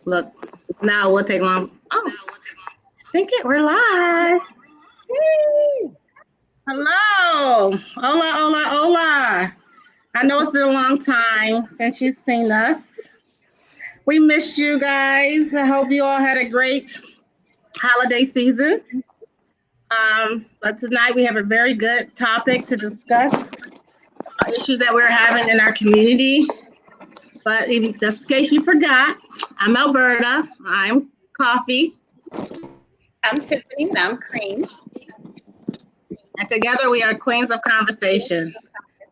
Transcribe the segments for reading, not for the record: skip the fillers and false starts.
Look, now we'll take long. Oh, we're live. Yay! Hello. Hola, hola, hola. I know it's been a long time since you've seen us. We missed you guys. I hope you all had a great holiday season. But tonight we have a very good topic to discuss issues that we're having in our community. But even just in case you forgot, I'm Alberta. I'm Coffee. I'm Tiffany and I'm Cream. And together we are Queens of Conversation.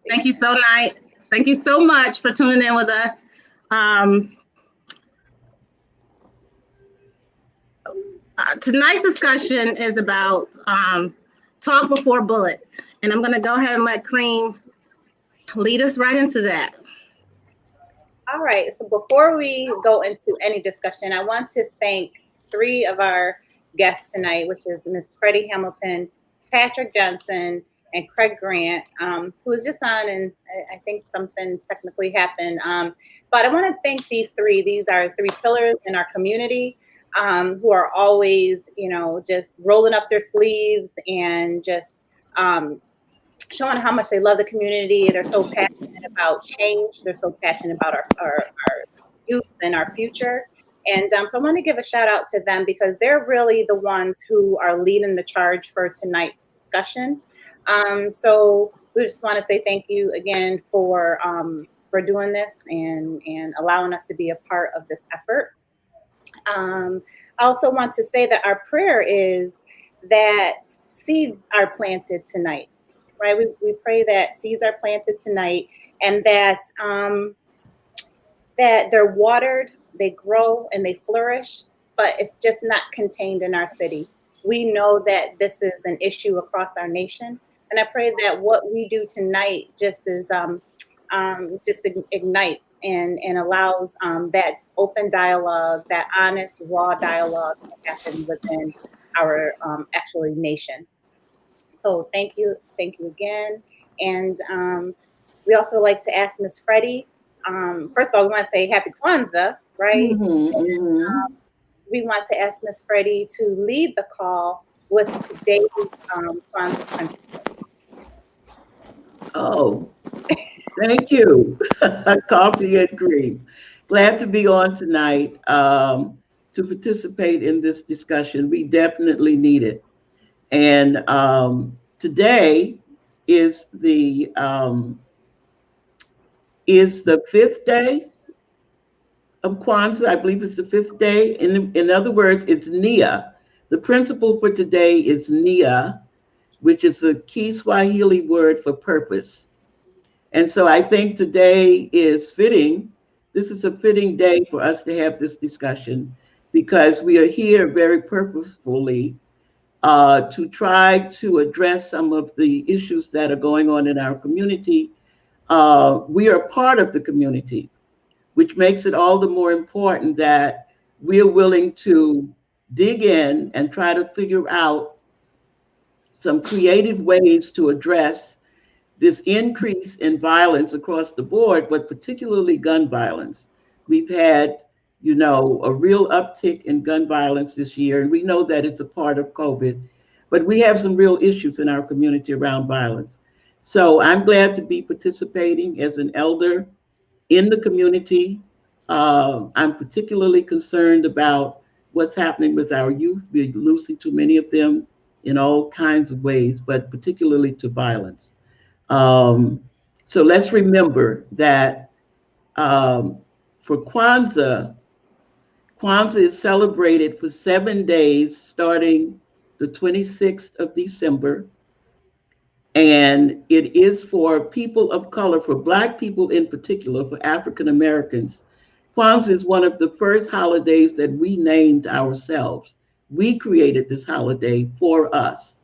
Thank you so nice. Thank you so much for tuning in with us. Tonight's discussion is about talk before bullets. And I'm going to go ahead and let Cream lead us right into that. All right. So before we go into any discussion, I want to thank three of our guests tonight, which is Miss Freddie Hamilton, Patrick Johnson, and Craig Grant, who was just on, and I think something technically happened. But I want to thank these three. These are three pillars in our community who are always, just rolling up their sleeves and just showing how much they love the community. They're so passionate about change. They're so passionate about our youth and our future. And so I want to give a shout out to them because they're really the ones who are leading the charge for tonight's discussion. So we just want to say thank you again for doing this and allowing us to be a part of this effort. I also want to say that our prayer is that seeds are planted tonight, right? We pray that seeds are planted tonight and that that they're watered, they grow, and they flourish, but it's just not contained in our city. We know that this is an issue across our nation, and I pray that what we do tonight just ignites and allows that open dialogue, that honest, raw dialogue to happen within our actually nation. So thank you again. And we also like to ask Miss Freddie. First of all, we want to say Happy Kwanzaa, right? We want to ask Miss Freddie to lead the call with today's Kwanzaa principle. Oh, thank you. Coffee and cream. Glad to be on tonight to participate in this discussion. We definitely need it. And today is the fifth day of Kwanzaa. I believe it's the fifth day. In other words, it's Nia. The principle for today is Nia, which is a Kiswahili word for purpose. And so I think today is fitting. This is a fitting day for us to have this discussion because we are here very purposefully to try to address some of the issues that are going on in our community. We are part of the community, which makes it all the more important that we're willing to dig in and try to figure out some creative ways to address this increase in violence across the board, but particularly gun violence. We've had, a real uptick in gun violence this year, and we know that it's a part of COVID, but we have some real issues in our community around violence. So I'm glad to be participating as an elder in the community. I'm particularly concerned about what's happening with our youth. We're losing too many of them in all kinds of ways, but particularly to violence. So let's remember that for Kwanzaa, Kwanzaa is celebrated for 7 days starting the 26th of December. And it is for people of color, for Black people in particular, for African Americans. Kwanzaa is one of the first holidays that we named ourselves. We created this holiday for us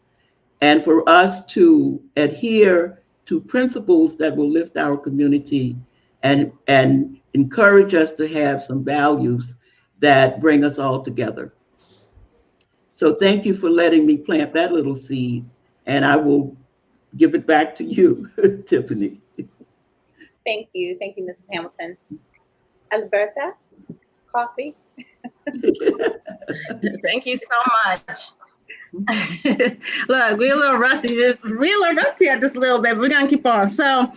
and for us to adhere to principles that will lift our community and encourage us to have some values that bring us all together. So thank you for letting me plant that little seed, and I will give it back to you, Tiffany. Thank you, Mrs. Hamilton. Alberta, Coffee. Thank you so much. Look, we're a little rusty. We're a little rusty at this little bit, but we're gonna keep on. So,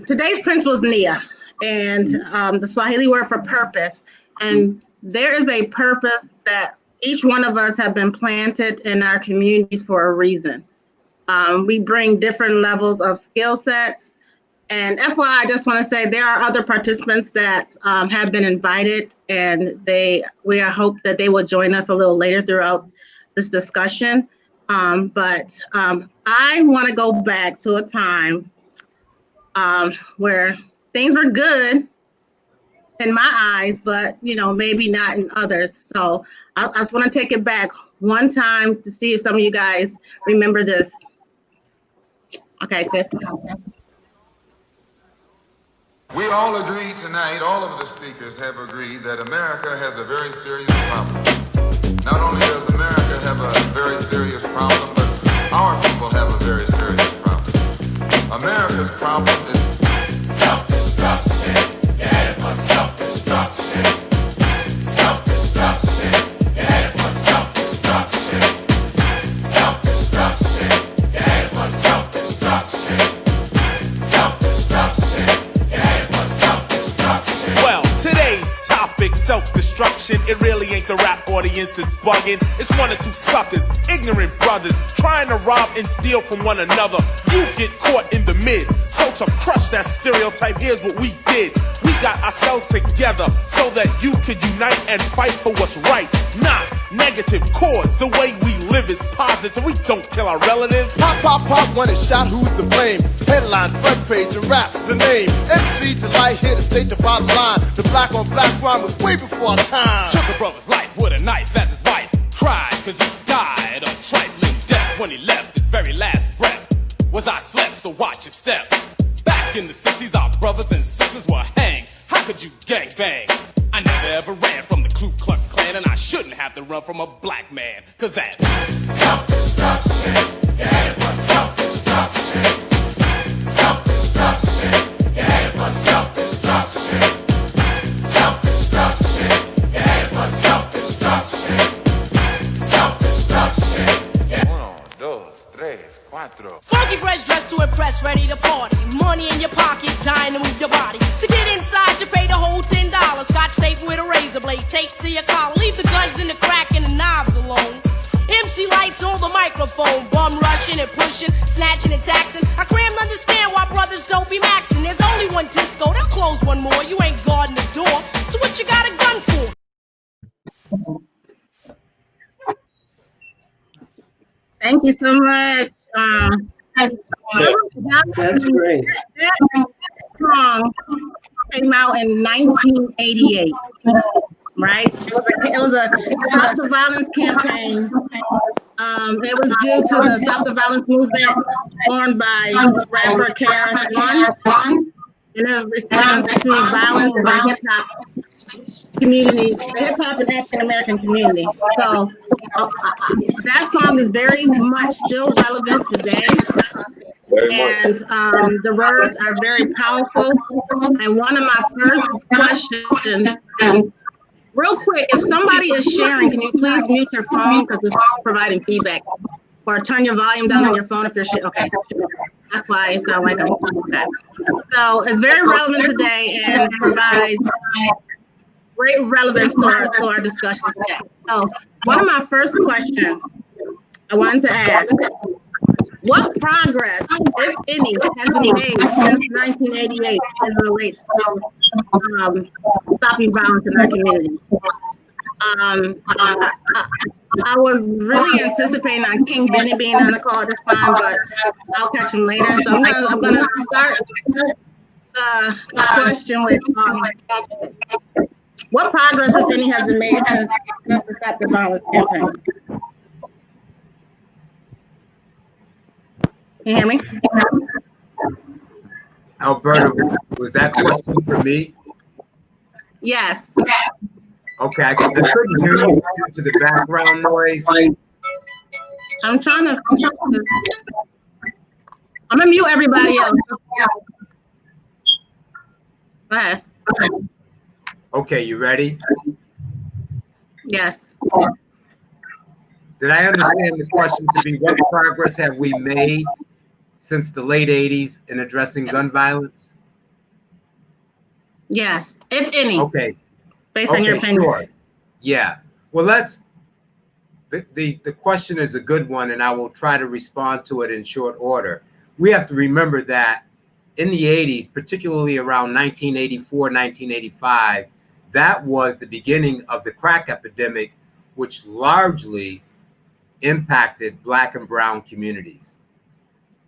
today's principle is Nia, and the Swahili word for purpose. And there is a purpose that each one of us have been planted in our communities for a reason. We bring different levels of skill sets. And FYI, I just want to say there are other participants that have been invited, and we hope that they will join us a little later throughout this discussion. But I want to go back to a time where things were good in my eyes, but maybe not in others. So I just want to take it back one time to see if some of you guys remember this. Okay, Tiff. We all agree tonight, all of the speakers have agreed that America has a very serious problem. Not only does America have a very serious problem, but our people have a very serious problem. America's problem is self-destruction. You're headed for self-destruction. Self-destruction. You're headed for self-destruction. Self-destruction. You're headed for self-destruction. Self-destruction. Well, today's topic, self-destruction. It really ain't the rap audience that's bugging. It's one or two suckers, ignorant brothers, trying to rob and steal from one another. You get caught in the mid. So to crush that stereotype, here's what we did. We got ourselves together so that you could unite and fight for what's right. Not negative cause. The way we live is positive. We don't kill our relatives. Pop, pop, pop, when it's shot, who's to blame? Headline, front page, and raps the name. MC Delight here to state the bottom line. The black on black crime was way before our time. Took a brother's life with a knife as his wife cried cause he died of trifling death when he left his very last breath. Was I slept, so watch your step. Back in the 60s, our brothers and sisters were hanged. How could you gang bang? I never ever ran from the Ku Klux Klan, and I shouldn't have to run from a black man, cause that's self-destruction. You're headed for self-destruction. Self-destruction. You're headed for self-destruction. Self-destruction. You're headed for self-destruction. Self-destruction. Uno, dos, tres, cuatro. Funky fresh dressed to impress, ready to party. Money in your pocket, dying to move your body. To get inside, you pay the whole $10. Scotch tape with a razor blade taped to your collar. Leave the guns in the crack and the knobs alone. MC lights on the microphone. Bum rushing and pushing, snatching and taxing. I cram to understand why brothers don't be maxing. There's only one disco, they'll close one more. You ain't guarding the door, so what you got a gun for? Thank you so much. That's great. That song came out in 1988, right? It was a Stop the Violence campaign. It was due to the Stop the Violence movement formed by rapper KRS-One in a response to violence in the hip hop community, the hip hop and African American community. So that song is very much still relevant today. And the words are very powerful. And one of my first questions, real quick, if somebody is sharing, can you please mute your phone because it's providing feedback? Or turn your volume down on your phone if you're sharing. Okay, that's why it sounds like I'm okay. So it's very relevant today and provides great relevance to our discussion today. So one of my first questions I wanted to ask, what progress, if any, has been made since 1988 as it relates to stopping violence in our community? I was really anticipating on King Benny being on the call at this time, but I'll catch him later. So I'm gonna start the question with what progress, if any, has been made since the Stop the Violence campaign? Can you hear me? Alberta, was that question for me? Yes. Okay, I couldn't hear you due to the background noise. I'm gonna mute everybody else. Go ahead. Okay, you ready? Yes. Did I understand the question to be what progress have we made since the late 80s in addressing gun violence? Yes, if any. Okay. Based on your opinion. Sure. Yeah. Well, the question is a good one, and I will try to respond to it in short order. We have to remember that in the 80s, particularly around 1984, 1985, that was the beginning of the crack epidemic, which largely impacted Black and brown communities.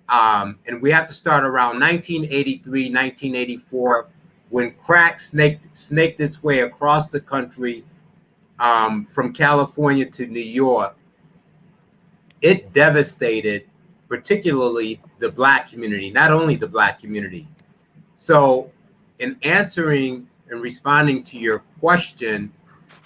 And we have to start around 1983, 1984, when crack snaked its way across the country from California to New York. It devastated particularly the Black community, not only the Black community. So in answering and responding to your question,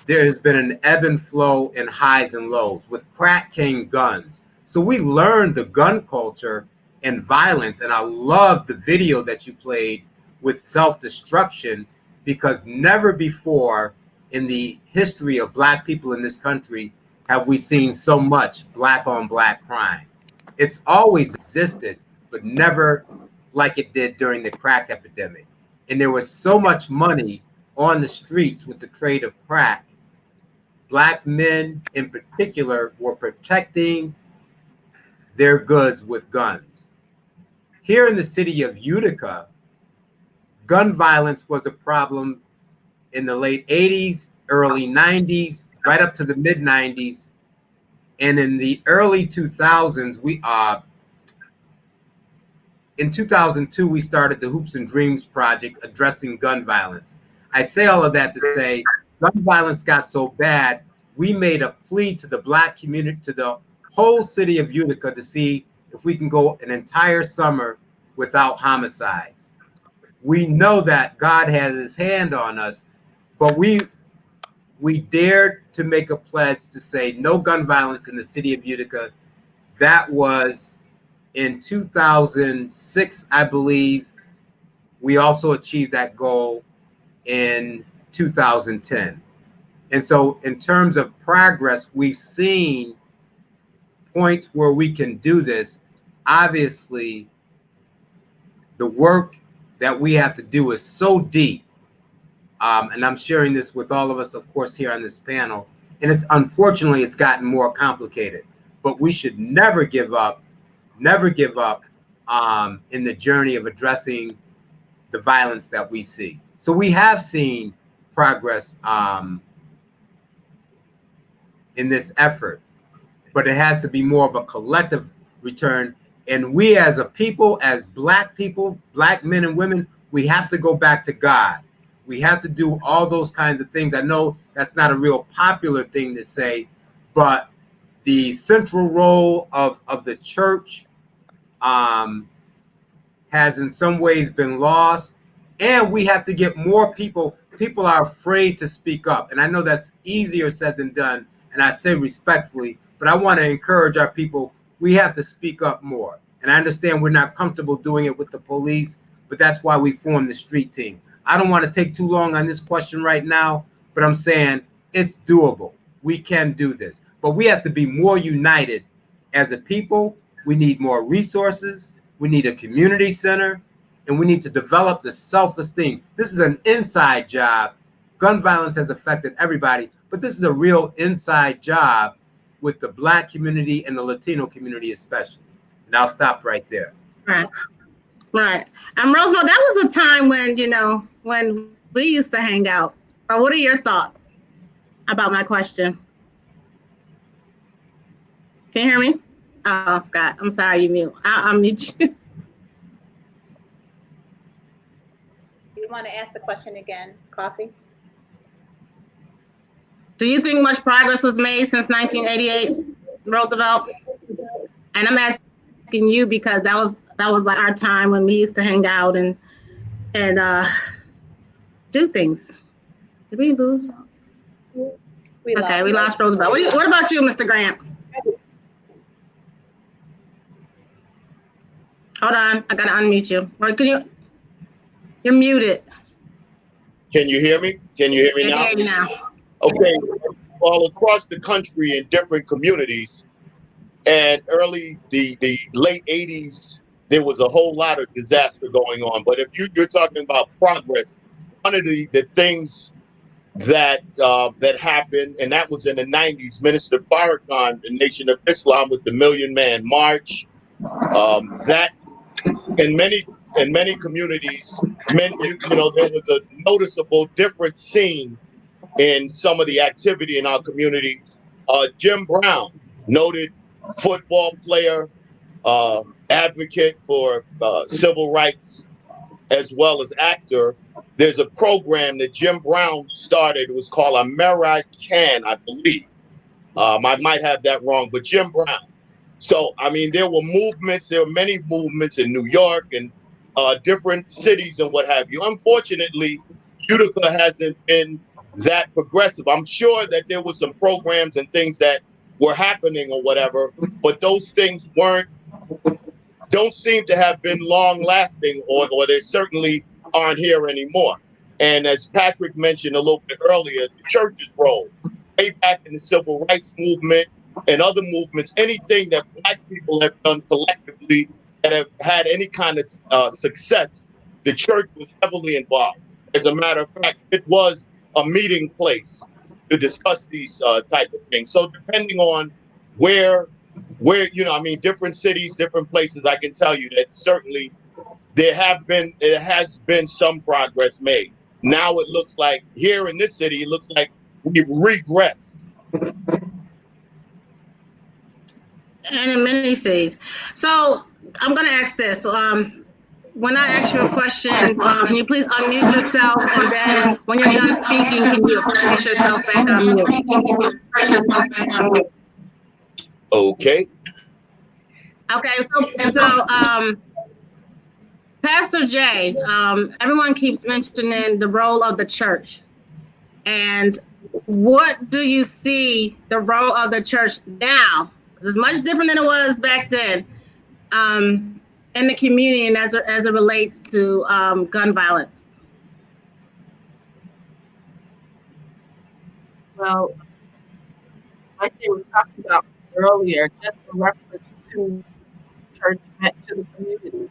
there has been an ebb and flow and highs and lows. With crack came guns. So we learned the gun culture and violence. And I love the video that you played with self-destruction, because never before in the history of Black people in this country have we seen so much Black on Black crime. It's always existed, but never like it did during the crack epidemic. And there was so much money on the streets with the trade of crack. Black men in particular were protecting their goods with guns. Here in the city of Utica, gun violence was a problem in the late 80s, early 90s, right up to the mid 90s. And in the early 2000s, in 2002, we started the Hoops and Dreams Project addressing gun violence. I say all of that to say gun violence got so bad, we made a plea to the Black community, to the whole city of Utica, to see if we can go an entire summer without homicides. We know that God has his hand on us, but we dared to make a pledge to say no gun violence in the city of Utica. That was in 2006, I believe. We also achieved that goal in 2010. And so in terms of progress, we've seen points where we can do this. Obviously, the work that we have to do is so deep. And I'm sharing this with all of us, of course, here on this panel. And unfortunately, it's gotten more complicated. But we should never give up in the journey of addressing the violence that we see. So we have seen progress in this effort, but it has to be more of a collective return. And we as a people, as Black people, Black men and women, we have to go back to God. We have to do all those kinds of things. I know that's not a real popular thing to say, but the central role of the church has in some ways been lost. And we have to get more people. People are afraid to speak up. And I know that's easier said than done. And I say respectfully, but I want to encourage our people. We have to speak up more. And I understand we're not comfortable doing it with the police, but that's why we formed the street team. I don't want to take too long on this question right now, but I'm saying it's doable. We can do this, but we have to be more united as a people. We need more resources. We need a community center, and we need to develop the self-esteem. This is an inside job. Gun violence has affected everybody, but this is a real inside job with the Black community and the Latino community especially. And I'll stop right there. Right. Right. Roosevelt, that was a time when, when we used to hang out. So what are your thoughts about my question? Can you hear me? Oh, I forgot. I'm sorry, you mute. I'll mute you. Do you want to ask the question again, Coffee? Do you think much progress was made since 1988, Roosevelt? And I'm asking you because that was like our time when we used to hang out and do things. Did we lose? We lost Roosevelt. What about you, Mr. Grant? Hold on, I gotta unmute you. Or you're muted. Can you hear me? Can you hear me now? I hear you now. Okay. all across the country in different communities. And the late 80s, there was a whole lot of disaster going on. But if you're talking about progress, one of the things that happened, and that was in the 90s, Minister Farrakhan, the Nation of Islam with the Million Man March, that in many communities, there was a noticeable different scene in some of the activity in our community. Jim Brown, noted football player, advocate for civil rights, as well as actor. There's a program that Jim Brown started. It was called American, I believe. I might have that wrong, but Jim Brown. So, I mean, there were movements. There were many movements in New York and different cities and what have you. Unfortunately, Utica hasn't been that progressive. I'm sure that there were some programs and things that were happening or whatever, but those things don't seem to have been long lasting, or they certainly aren't here anymore. And as Patrick mentioned a little bit earlier, the church's role, way back in the civil rights movement and other movements, anything that Black people have done collectively that have had any kind of success, the church was heavily involved. As a matter of fact, it was a meeting place to discuss these type of things. So depending on where I mean, different cities, different places, I can tell you that certainly there has been some progress made. Now it looks like here in this city, it looks like we've regressed. And in many cities. So I'm going to ask this. When I ask you a question, can you please unmute yourself? And then when you're done speaking, can you place yourself back on mute? Okay. Okay. So Pastor Jay, everyone keeps mentioning the role of the church. And what do you see the role of the church now? Because it's much different than it was back then in the community and as it relates to gun violence. Well, like they were talking about earlier, just in reference to church meant to the community. It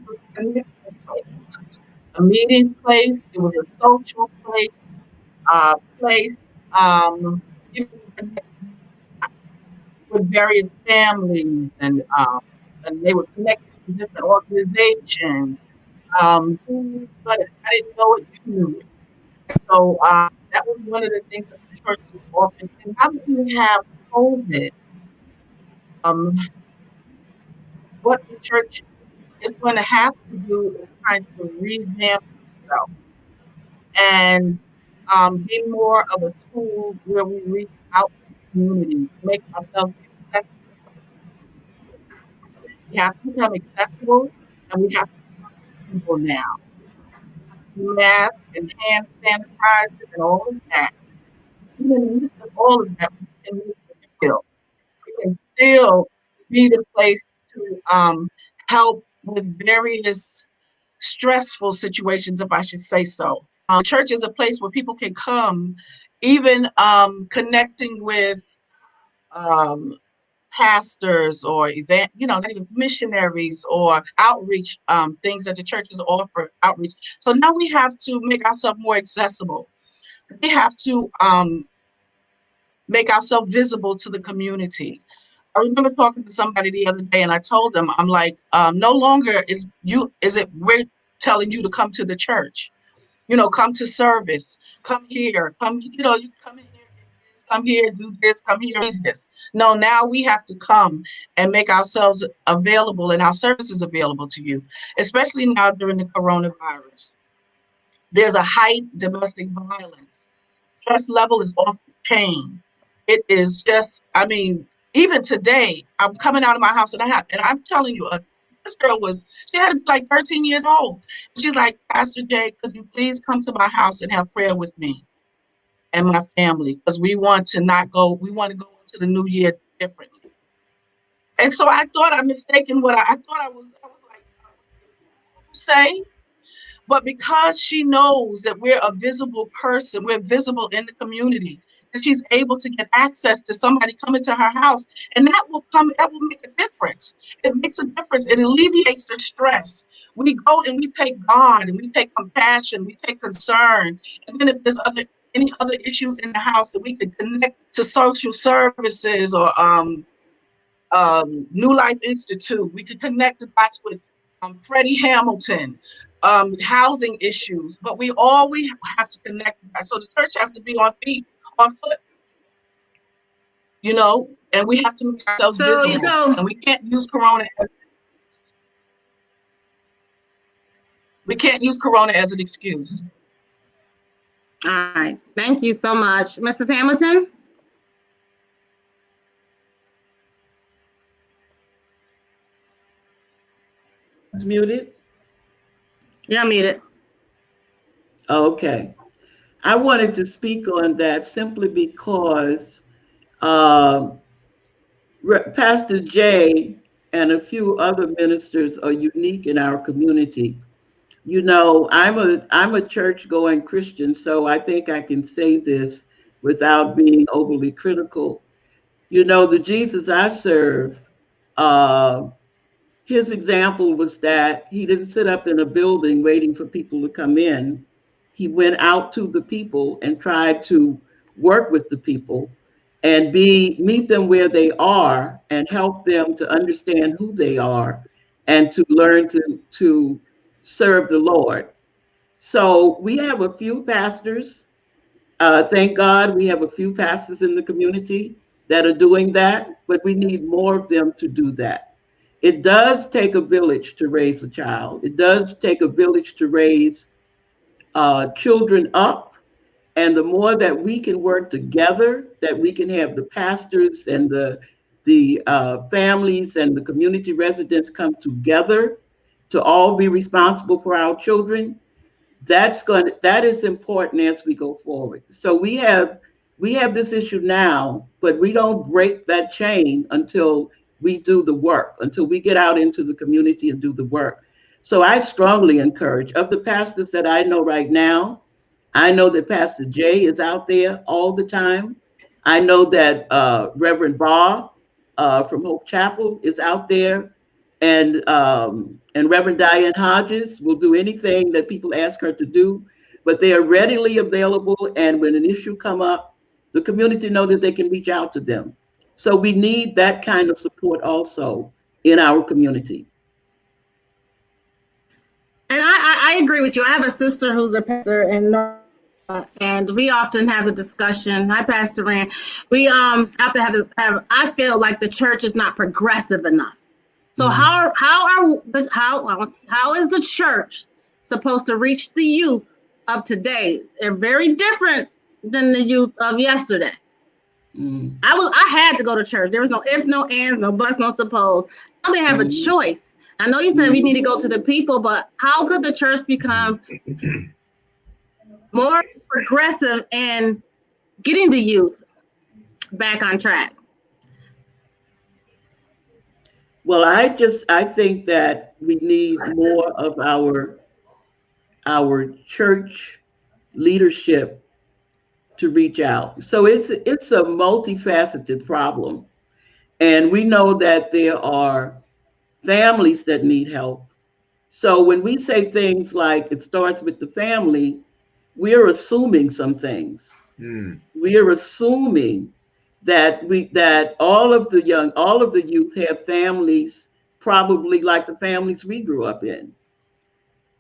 was a meeting place. A meeting place. It was a social place. You could connect with various families, and they were connected to different organizations. But I didn't know it, you knew it. So that was one of the things that the church was offering. And now that we have COVID, what the church is going to have to do is trying to revamp itself and be more of a tool where we reach out to the community, make ourselves accessible. We have to become accessible, and we have to become visible now. Masks and hand sanitizer and all of that. Even in the midst of all of that, we can make it feel. We can still be the place to help with various stressful situations, if I should say so. Church is a place where people can come, even connecting with pastors or not even missionaries or outreach things that the churches offer outreach. So now we have to make ourselves more accessible. We have to make ourselves visible to the community. I remember talking to somebody the other day, and I told them, I'm like, no longer we're telling you to come to the church, come to service, come here, you come in here, get this, come here, do this, come here, do this. No, now we have to come and make ourselves available and our services available to you, especially now during the coronavirus. There's a high domestic violence. Stress level is off the chain. It is just, even today, I'm coming out of my house and I'm telling you, this girl she had to be like 13 years old. She's like, Pastor Jay, could you please come to my house and have prayer with me and my family? Because we want to go into the new year differently. And so I thought I mistaken what I thought I was like, say. But because she knows that we're a visible person, we're visible in the community, that she's able to get access to somebody coming to her house, and that will make a difference. It makes a difference. It alleviates the stress. We go and we take God and we take compassion, we take concern, and then if there's any other issues in the house that we could connect to social services or New Life Institute. We could connect the dots with Freddie Hamilton, housing issues, but we always have to connect that. So the church has to be on foot, and we have to make ourselves visible. And we can't use Corona as an excuse. All right. Thank you so much. Mrs. Hamilton? It's muted. You're muted. Okay. I wanted to speak on that simply because Pastor Jay and a few other ministers are unique in our community. I'm a church-going Christian, so I think I can say this without being overly critical. The Jesus I serve, his example was that he didn't sit up in a building waiting for people to come in. He went out to the people and tried to work with the people and meet them where they are and help them to understand who they are and to learn to serve the Lord. So we have a few pastors. Thank God we have a few pastors in the community that are doing that, but we need more of them to do that. It does take a village to raise a child. It does take a village to raise children up. And the more that we can work together, that we can have the pastors and the families and the community residents come together to all be responsible for our children, that is important as we go forward. So we have this issue now, but we don't break that chain until we do the work, until we get out into the community and do the work. So I strongly encourage, of the pastors that I know right now, I know that Pastor Jay is out there all the time. I know that Reverend Barr from Hope Chapel is out there, and Reverend Diane Hodges will do anything that people ask her to do, but they are readily available. And when an issue come up, the community know that they can reach out to them. So we need that kind of support also in our community. And I agree with you. I have a sister who's a pastor and we often have the discussion. Hi, Pastor Rand. We have to have. I feel like the church is not progressive enough. So how is the church supposed to reach the youth of today? They're very different than the youth of yesterday. I had to go to church. There was no ifs, no ands, no buts, no suppose. Now they have a choice. I know you said we need to go to the people, but how could the church become more progressive in getting the youth back on track? Well, I think that we need more of our church leadership to reach out. So it's a multifaceted problem. And we know that there are families that need help. So when we say things like it starts with the family, we're assuming some things. We are assuming that all of the youth have families probably like the families we grew up in.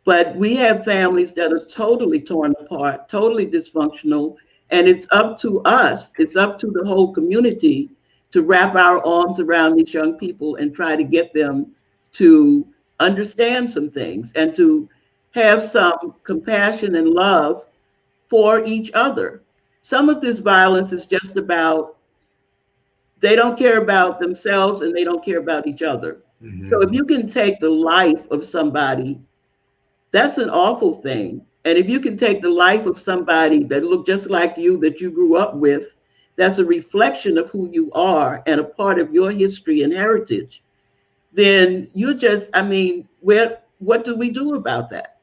But we have families that are totally torn apart, totally dysfunctional, and it's up to us, it's up to the whole community to wrap our arms around these young people and try to get them to understand some things and to have some compassion and love for each other. Some of this violence is just about, they don't care about themselves and they don't care about each other. So if you can take the life of somebody, that's an awful thing. And if you can take the life of somebody that looked just like you, that you grew up with, that's a reflection of who you are and a part of your history and heritage, then you just, what do we do about that?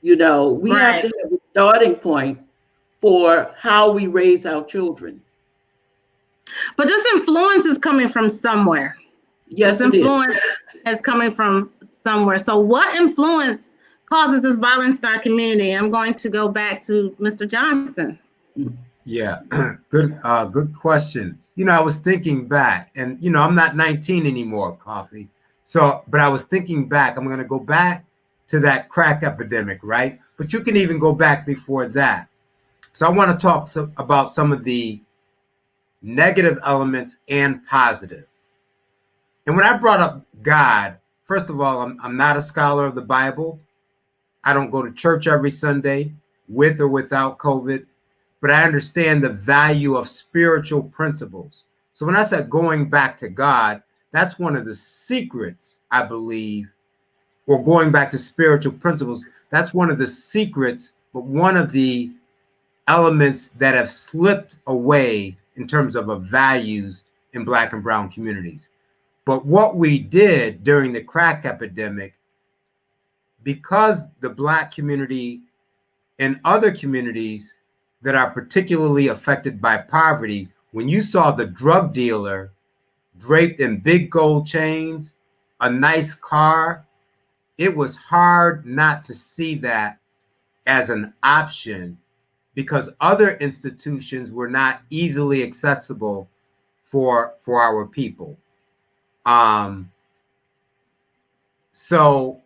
We have to have a starting point for how we raise our children. But this influence is coming from somewhere. Yes, This it is. influence is coming from somewhere. So what influence causes this violence in our community? I'm going to go back to Mr. Johnson. Yeah, good question. I was thinking back, and I'm not 19 anymore, Coffee. So, but I was thinking back. I'm going to go back to that crack epidemic, right? But you can even go back before that. So I want to talk about some of the negative elements and positive. And when I brought up God, first of all, I'm not a scholar of the Bible. I don't go to church every Sunday with or without COVID, but I understand the value of spiritual principles. So when I said going back to God, that's one of the secrets, I believe, or going back to spiritual principles. That's one of the secrets, but one of the elements that have slipped away in terms of values in Black and brown communities. But what we did during the crack epidemic, because the Black community and other communities that are particularly affected by poverty, when you saw the drug dealer draped in big gold chains, a nice car, it was hard not to see that as an option because other institutions were not easily accessible for our people. So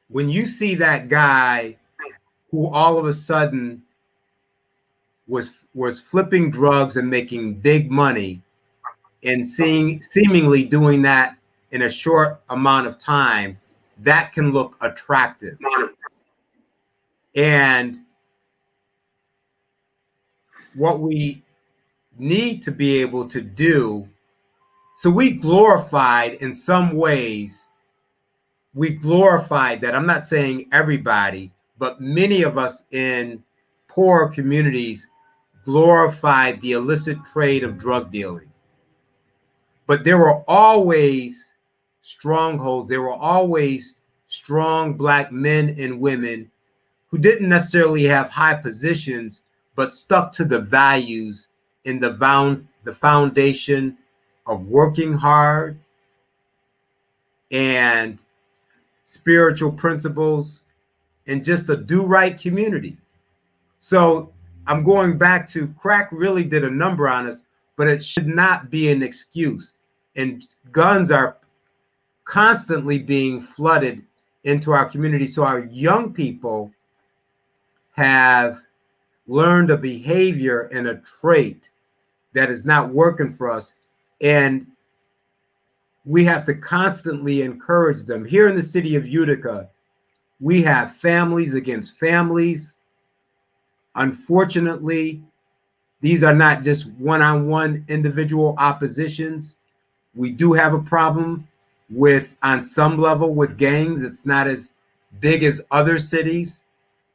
when you see that guy who all of a sudden was flipping drugs and making big money and seemingly doing that in a short amount of time, that can look attractive. And what we need to be able to do, so we glorified in some ways, we glorified that. I'm not saying everybody, but many of us in poor communities glorified the illicit trade of drug dealing. But there were always strongholds. There were always strong Black men and women who didn't necessarily have high positions, but stuck to the values in the foundation of working hard and spiritual principles and just a do-right community. So I'm going back to crack really did a number on us, but it should not be an excuse. And guns are constantly being flooded into our community. So our young people have learned a behavior and a trait that is not working for us. And we have to constantly encourage them. Here in the city of Utica, we have families against families. Unfortunately, these are not just one-on-one individual oppositions. We do have a problem with, on some level, with gangs. It's not as big as other cities,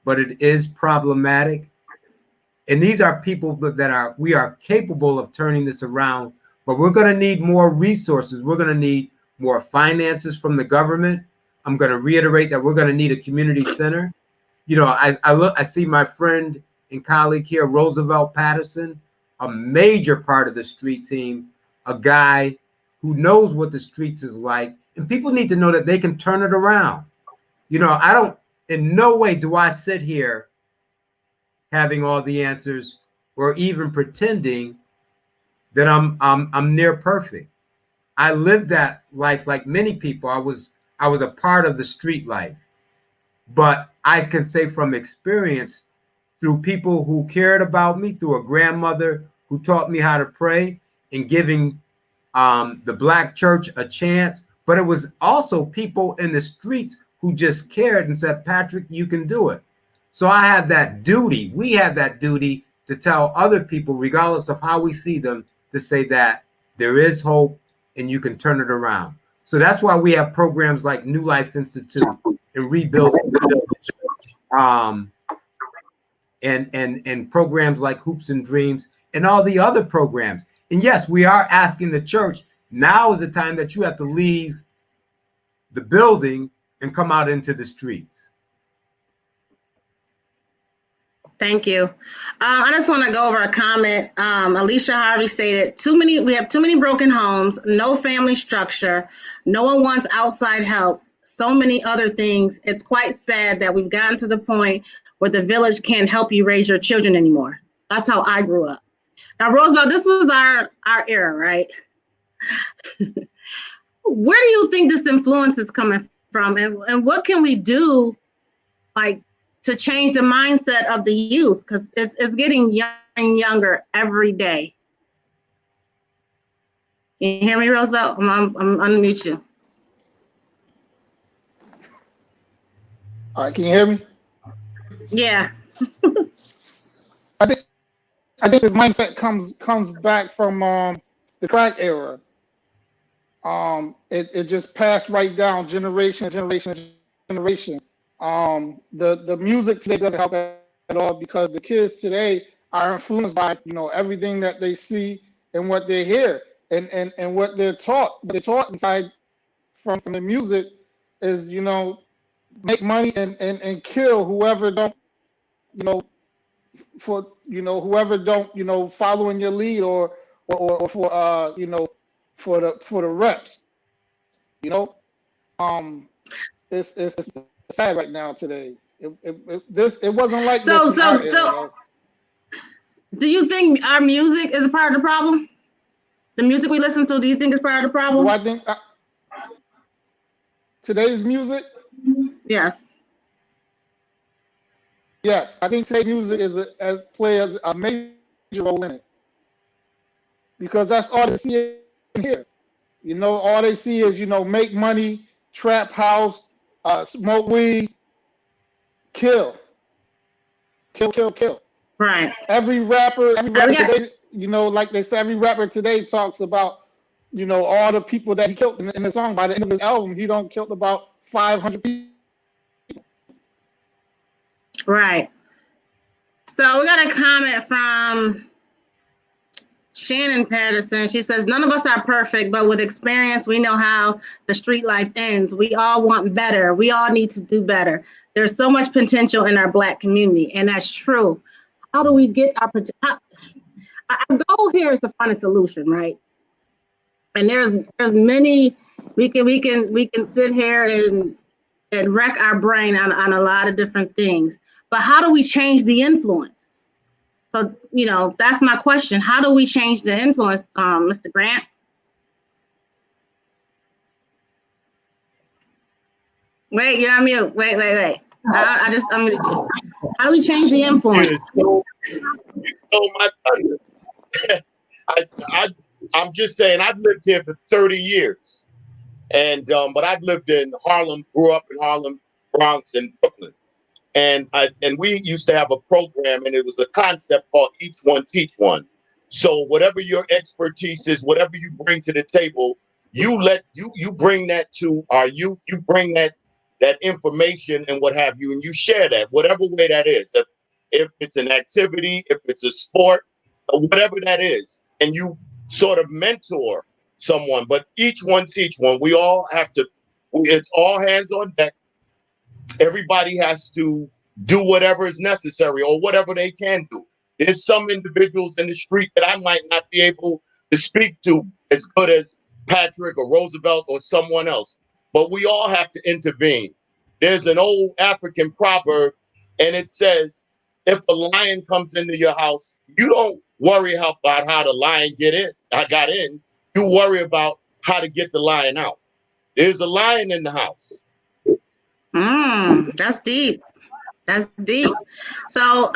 but it is problematic. And these are people that we are capable of turning this around, but we're going to need more resources. We're going to need more finances from the government. I'm going to reiterate that we're going to need a community center. I see my friend and colleague here, Roosevelt Patterson, a major part of the street team, a guy who knows what the streets is like, and people need to know that they can turn it around. In no way do I sit here having all the answers or even pretending that I'm near perfect. I lived that life like many people. I was a part of the street life, but I can say from experience, through people who cared about me, through a grandmother who taught me how to pray and giving the Black church a chance, but it was also people in the streets who just cared and said, Patrick, you can do it. So I have that duty. We have that duty to tell other people, regardless of how we see them, to say that there is hope and you can turn it around. So that's why we have programs like New Life Institute and Rebuild, and programs like Hoops and Dreams and all the other programs. And yes, we are asking the church, now is the time that you have to leave the building and come out into the streets. Thank you. I just want to go over a comment. Alicia Harvey stated, we have too many broken homes, no family structure, no one wants outside help, so many other things. It's quite sad that we've gotten to the point where the village can't help you raise your children anymore. That's how I grew up. Now, Roosevelt, this was our era, right? Where do you think this influence is coming from? And what can we do, like, to change the mindset of the youth? Because it's getting younger every day. Can you hear me, Roosevelt? I'm unmute you. All right, can you hear me? Yeah. I think this mindset comes back from the crack era. It just passed right down generation. The music today doesn't help at all because the kids today are influenced by everything that they see and what they hear and what they're taught. What they're taught inside from the music is make money and kill whoever don't whoever don't follow in your lead or for the reps. It's sad right now today. It wasn't like this in our era. Do you think our music is a part of the problem? The music we listen to, do you think is part of the problem? Do I think today's music? Yes. Yes, I think today's music plays a major role in it because that's all they see in here. All they see is make money, trap house, smoke weed, kill. Right. Every rapper today, like they say, every rapper today talks about all the people that he killed in the song. By the end of his album, he don't killed about 500 people. Right. So we got a comment from Shannon Patterson. She says, none of us are perfect, but with experience, we know how the street life ends. We all want better. We all need to do better. There's so much potential in our Black community, and that's true. How do we get our goal here is to find a solution, right? And there's many, we can sit here and wreck our brain on a lot of different things. But how do we change the influence? So, that's my question. How do we change the influence, Mr. Grant? Wait, you're on mute. Wait. I'm muted you. How do we change the influence? You stole my thunder. I'm just saying, I've lived here for 30 years. And but I've lived in Harlem, grew up in Harlem, Bronx, and Brooklyn. And we used to have a program, and it was a concept called Each One Teach One. So whatever your expertise is, whatever you bring to the table, you bring that to our youth. You bring that information and what have you, and you share that, whatever way that is. If it's an activity, if it's a sport, or whatever that is, and you sort of mentor someone. But each one teach one. We all have to. It's all hands on deck. Everybody has to do whatever is necessary or whatever they can do. There's some individuals in the street that I might not be able to speak to as good as Patrick or Roosevelt or someone else, but we all have to intervene. There's an old African proverb, and it says, if a lion comes into your house, you don't worry about how the lion got in. You worry about how to get the lion out. There's a lion in the house. That's deep. That's deep. So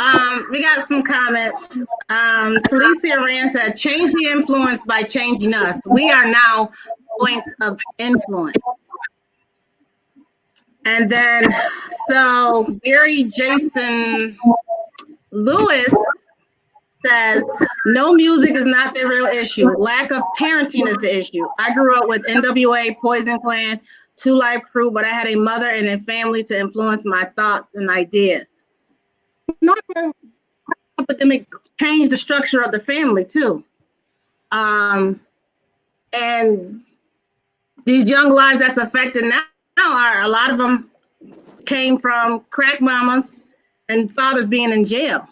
we got some comments. Talicia Rand said, change the influence by changing us. We are now points of influence. And then, so Gary Jason Lewis says, no, music is not the real issue. Lack of parenting is the issue. I grew up with NWA, Poison Clan, Two Live Crew, but I had a mother and a family to influence my thoughts and ideas. Epidemic changed the structure of the family too. And these young lives that's affected now a lot of them came from crack mamas and fathers being in jail.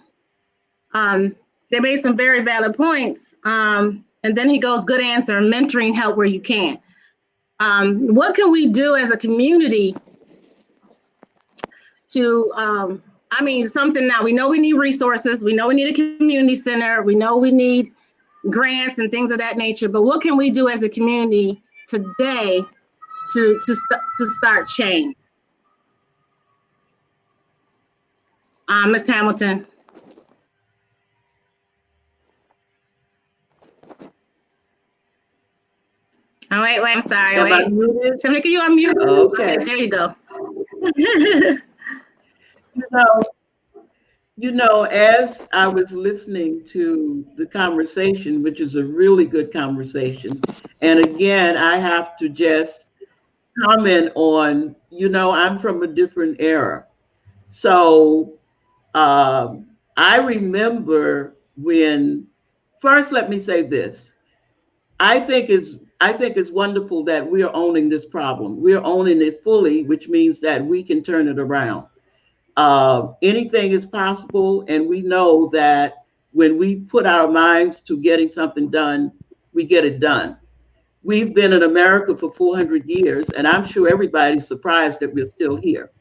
They made some very valid points. And then he goes, good answer, mentoring help where you can. What can we do as a community to, something now, we know we need resources, we know we need a community center, we know we need grants and things of that nature, but what can we do as a community today to start change? Ms. Hamilton. Oh, wait, I'm sorry. Am I muted? Tamika, you unmute? Okay. There you go. You know, as I was listening to the conversation, which is a really good conversation, and again, I have to just comment on, I'm from a different era. So I remember first let me say this. I think it's wonderful that we're owning this problem. We're owning it fully, which means that we can turn it around. Anything is possible, and we know that when we put our minds to getting something done, we get it done. We've been in America for 400 years, and I'm sure everybody's surprised that we're still here,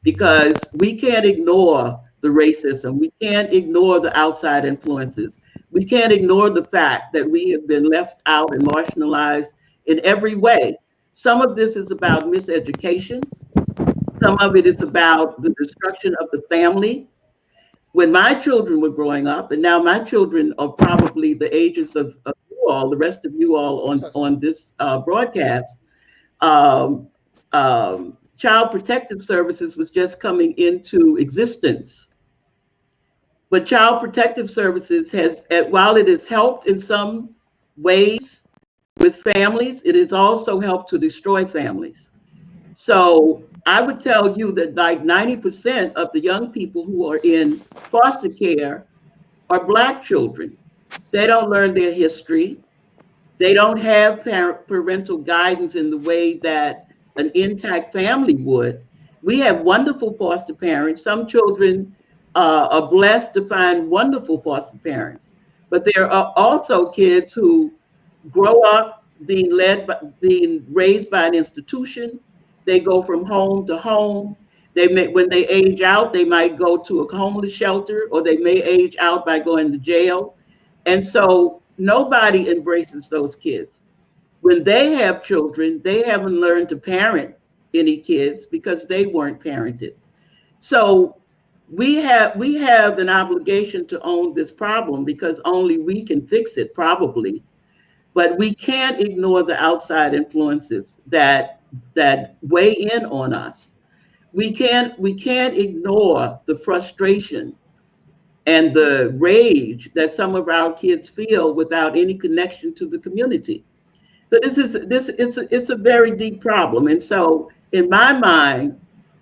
because we can't ignore the racism. We can't ignore the outside influences. We can't ignore the fact that we have been left out and marginalized in every way. Some of this is about miseducation. Some of it is about the destruction of the family. When my children were growing up, and now my children are probably the ages of you all, the rest of you all on this broadcast, Child Protective Services was just coming into existence. But Child Protective Services has, while it has helped in some ways with families, it has also helped to destroy families. So I would tell you that like 90% of the young people who are in foster care are Black children. They don't learn their history. They don't have parental guidance in the way that an intact family would. We have wonderful foster parents. Some children are blessed to find wonderful foster parents, but there are also kids who grow up being raised by an institution. They go from home to home. When they age out, they might go to a homeless shelter, or they may age out by going to jail. And so nobody embraces those kids. When they have children, they haven't learned to parent any kids because they weren't parented. So we have an obligation to own this problem, because only we can fix it, probably. But we can't ignore the outside influences that weigh in on us. We can't ignore the frustration and the rage that some of our kids feel without any connection to the community. So it's a very deep problem. And so in my mind,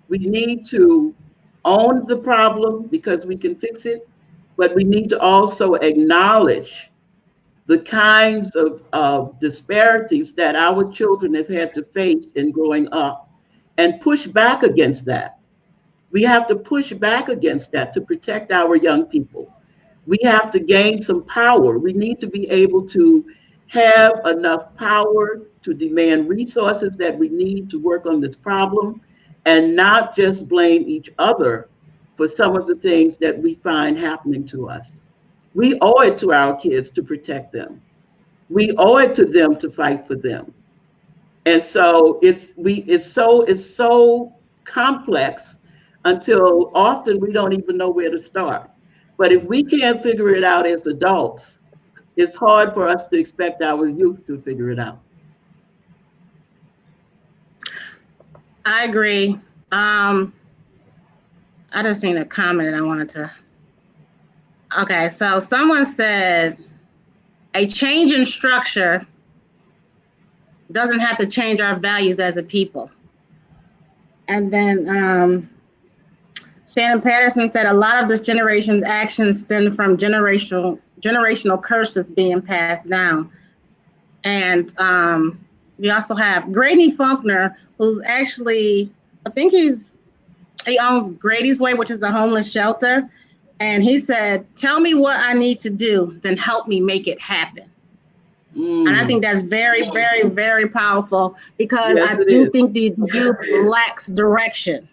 we need to own the problem because we can fix it, but we need to also acknowledge the kinds of disparities that our children have had to face in growing up, and push back against that. We have to push back against that to protect our young people. We have to gain some power. We need to be able to have enough power to demand resources that we need to work on this problem, and not just blame each other for some of the things that we find happening to us. We owe it to our kids to protect them. We owe it to them to fight for them. And so it's so complex until often we don't even know where to start. But if we can't figure it out as adults, it's hard for us to expect our youth to figure it out. I agree. I just seen a comment and I wanted to. Okay, so someone said a change in structure doesn't have to change our values as a people. And then Shannon Patterson said a lot of this generation's actions stem from generational curses being passed down. And we also have Grady Faulkner, who's actually, I think he owns Grady's Way, which is a homeless shelter. And he said, tell me what I need to do, then help me make it happen. And I think that's very, very, very powerful, because Yes, I it do is. think the youth lacks direction.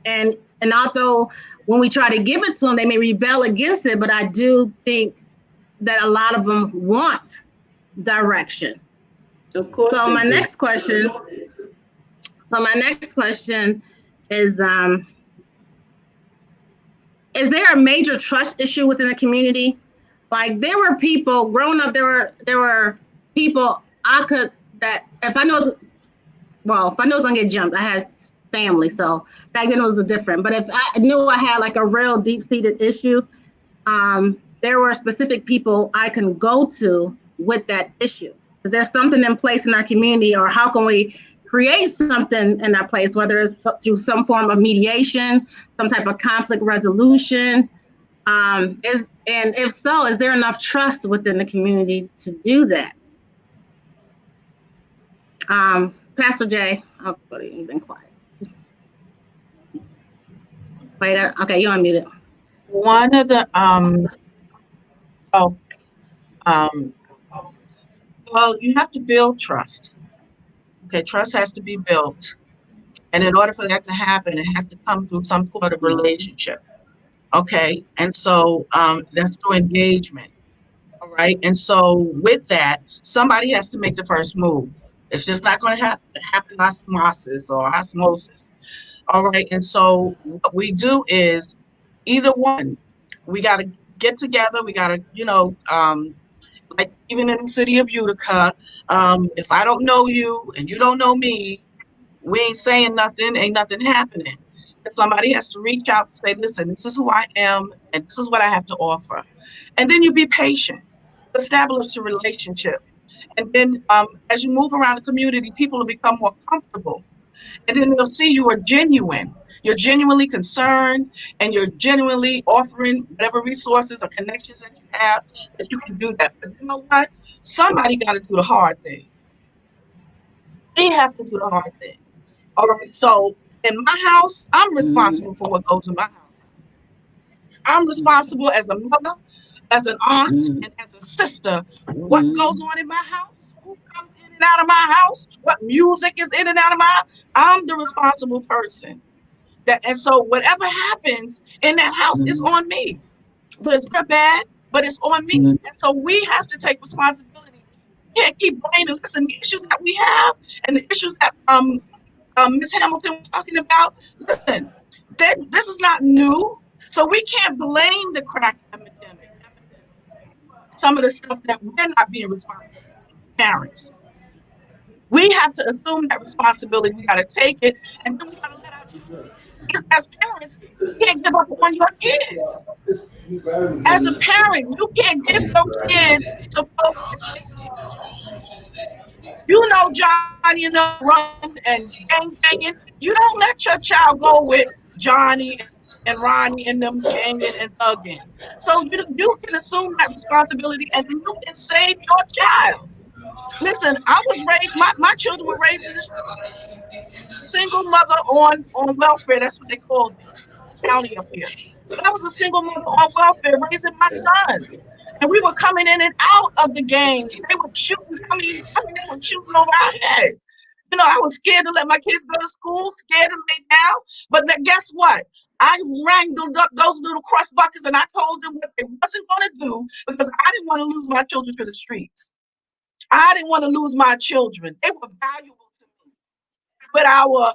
And although when we try to give it to them, they may rebel against it, but I do think that a lot of them want direction. Of course. So they my do. next question is there a major trust issue within the community? Like, there were people growing up, there were people I could, that if I know it's gonna get jumped, I had family, so back then it was different. But if I knew I had like a real deep-seated issue, there were specific people I can go to with that issue. Is there something in place in our community, or how can we create something in our place, whether it's through some form of mediation, some type of conflict resolution? And if so, is there enough trust within the community to do that? Pastor Jay, oh, you've been quiet. Okay, you're unmuted. One of the well, you have to build trust. Okay, trust has to be built. And in order for that to happen, it has to come through some sort of relationship. Okay. And so that's through engagement. All right. And so with that, somebody has to make the first move. It's just not going to happen osmosis or osmosis. All right. And so what we do is either one, we got to get together. We got to, like even in the city of Utica, if I don't know you and you don't know me, we ain't saying nothing, ain't nothing happening. Somebody has to reach out and say, listen, this is who I am, and this is what I have to offer. And then you be patient, establish a relationship. And then as you move around the community, people will become more comfortable. And then they'll see you are genuine. You're genuinely concerned, and you're genuinely offering whatever resources or connections that you have, that you can do that. But you know what? Somebody got to do the hard thing. They have to do the hard thing. All right. So in my house, I'm responsible for what goes in my house. I'm responsible as a mother, as an aunt, and as a sister. What goes on in my house? Who comes in and out of my house? What music is in and out of my house? I'm the responsible person. And so whatever happens in that house is on me. But it's not bad, but it's on me. And so we have to take responsibility. We can't keep blaming. Listen, the issues that we have and the issues that Ms. Hamilton was talking about, listen, this is not new. So we can't blame the crack epidemic, some of the stuff that we're not being responsible for, parents. We have to assume that responsibility. We got to take it, and then we got to let our children. As parents, you can't give up on your kids. As a parent, you can't give your kids to folks that Johnny and run and gang banging. You don't let your child go with Johnny and Ronnie and them ganging and thugging. So you can assume that responsibility, and then you can save your child. Listen, I was raised, my children were raised in the single mother on welfare. That's what they called it, county up here. But I was a single mother on welfare raising my sons. And we were coming in and out of the gangs. They were shooting, they were shooting over our heads. I was scared to let my kids go to school, scared to lay down. But guess what? I wrangled up those little crust buckets and I told them what they wasn't going to do, because I didn't want to lose my children to the streets. I didn't want to lose my children. They were valuable to me. With our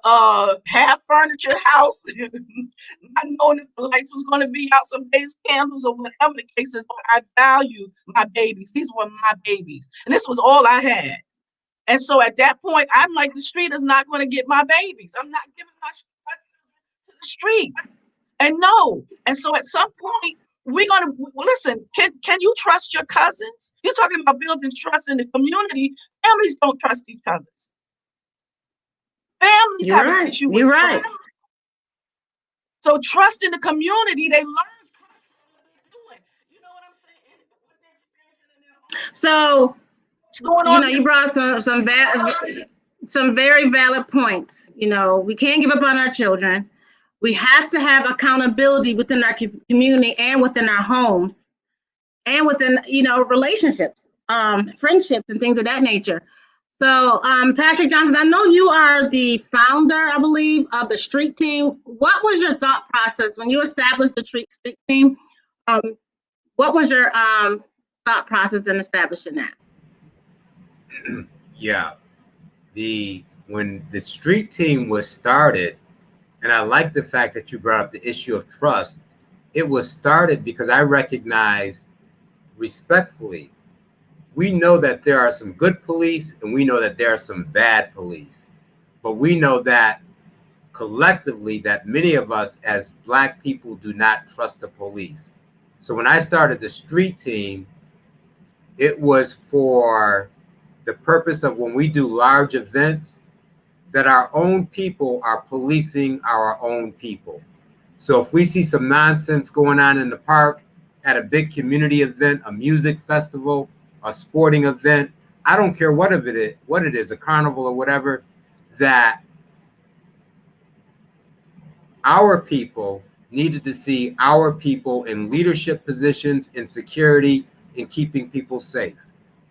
half furniture house, not knowing if the lights was going to be out, some days candles or whatever the case is, but I value my babies. These were my babies, and this was all I had. And so at that point, I'm like, the street is not going to get my babies. I'm not giving my children to the street. And no. And so at some point, we're going to listen. Can you trust your cousins? You're talking about building trust in the community. Families don't trust each other. Families have an issue with trust. So trust in the community, they learn trust from what they're doing. You know what I'm saying? What they're experiencing in their home. So, what's going on? You brought some very valid points. We can't give up on our children. We have to have accountability within our community and within our homes and within, relationships, friendships and things of that nature. So, Patrick Johnson, I know you are the founder, I believe, of the street team. What was your thought process when you established the street team? What was your thought process in establishing that? Yeah, when the street team was started, and I like the fact that you brought up the issue of trust. It was started because I recognized respectfully, we know that there are some good police and we know that there are some bad police, but we know that collectively that many of us as Black people do not trust the police. So when I started the street team, it was for the purpose of when we do large events, that our own people are policing our own people. So if we see some nonsense going on in the park at a big community event, a music festival, a sporting event, I don't care what it is, a carnival or whatever, that our people needed to see our people in leadership positions, in security, in keeping people safe.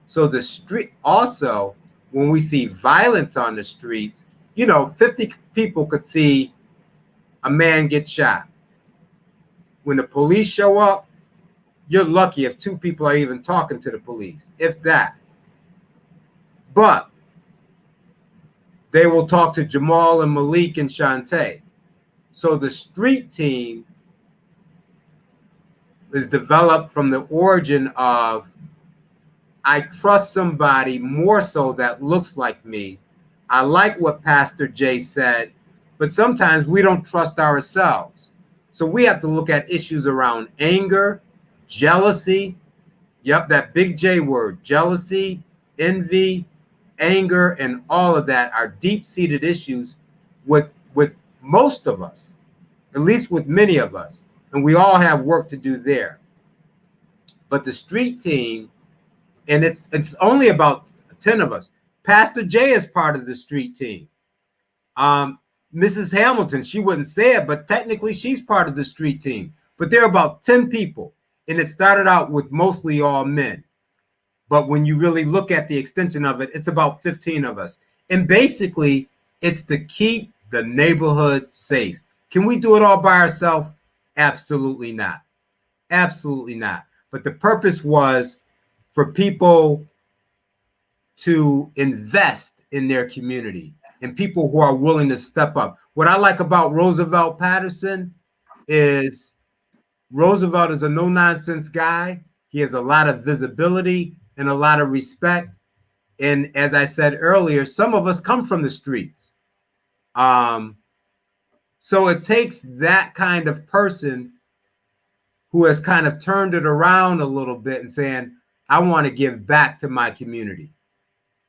So the street also, when we see violence on the streets, 50 people could see a man get shot. When the police show up, you're lucky if 2 people are even talking to the police, if that. But they will talk to Jamal and Malik and Shantae. So the street team is developed from the origin of, I trust somebody more so that looks like me. I like what Pastor Jay said, but sometimes we don't trust ourselves. So we have to look at issues around anger, jealousy. Yep, that big J word, jealousy, envy, anger, and all of that are deep-seated issues with most of us, at least with many of us. And we all have work to do there. But the street team, and it's only about 10 of us. Pastor Jay is part of the street team. Mrs. Hamilton, she wouldn't say it, but technically she's part of the street team. But there are about 10 people, and it started out with mostly all men. But when you really look at the extension of it, it's about 15 of us. And basically, it's to keep the neighborhood safe. Can we do it all by ourselves? Absolutely not. Absolutely not. But the purpose was for people to invest in their community and people who are willing to step up. What I like about Roosevelt Patterson is Roosevelt is a no-nonsense guy. He has a lot of visibility and a lot of respect. And as I said earlier, some of us come from the streets. So it takes that kind of person who has kind of turned it around a little bit and saying, I want to give back to my community.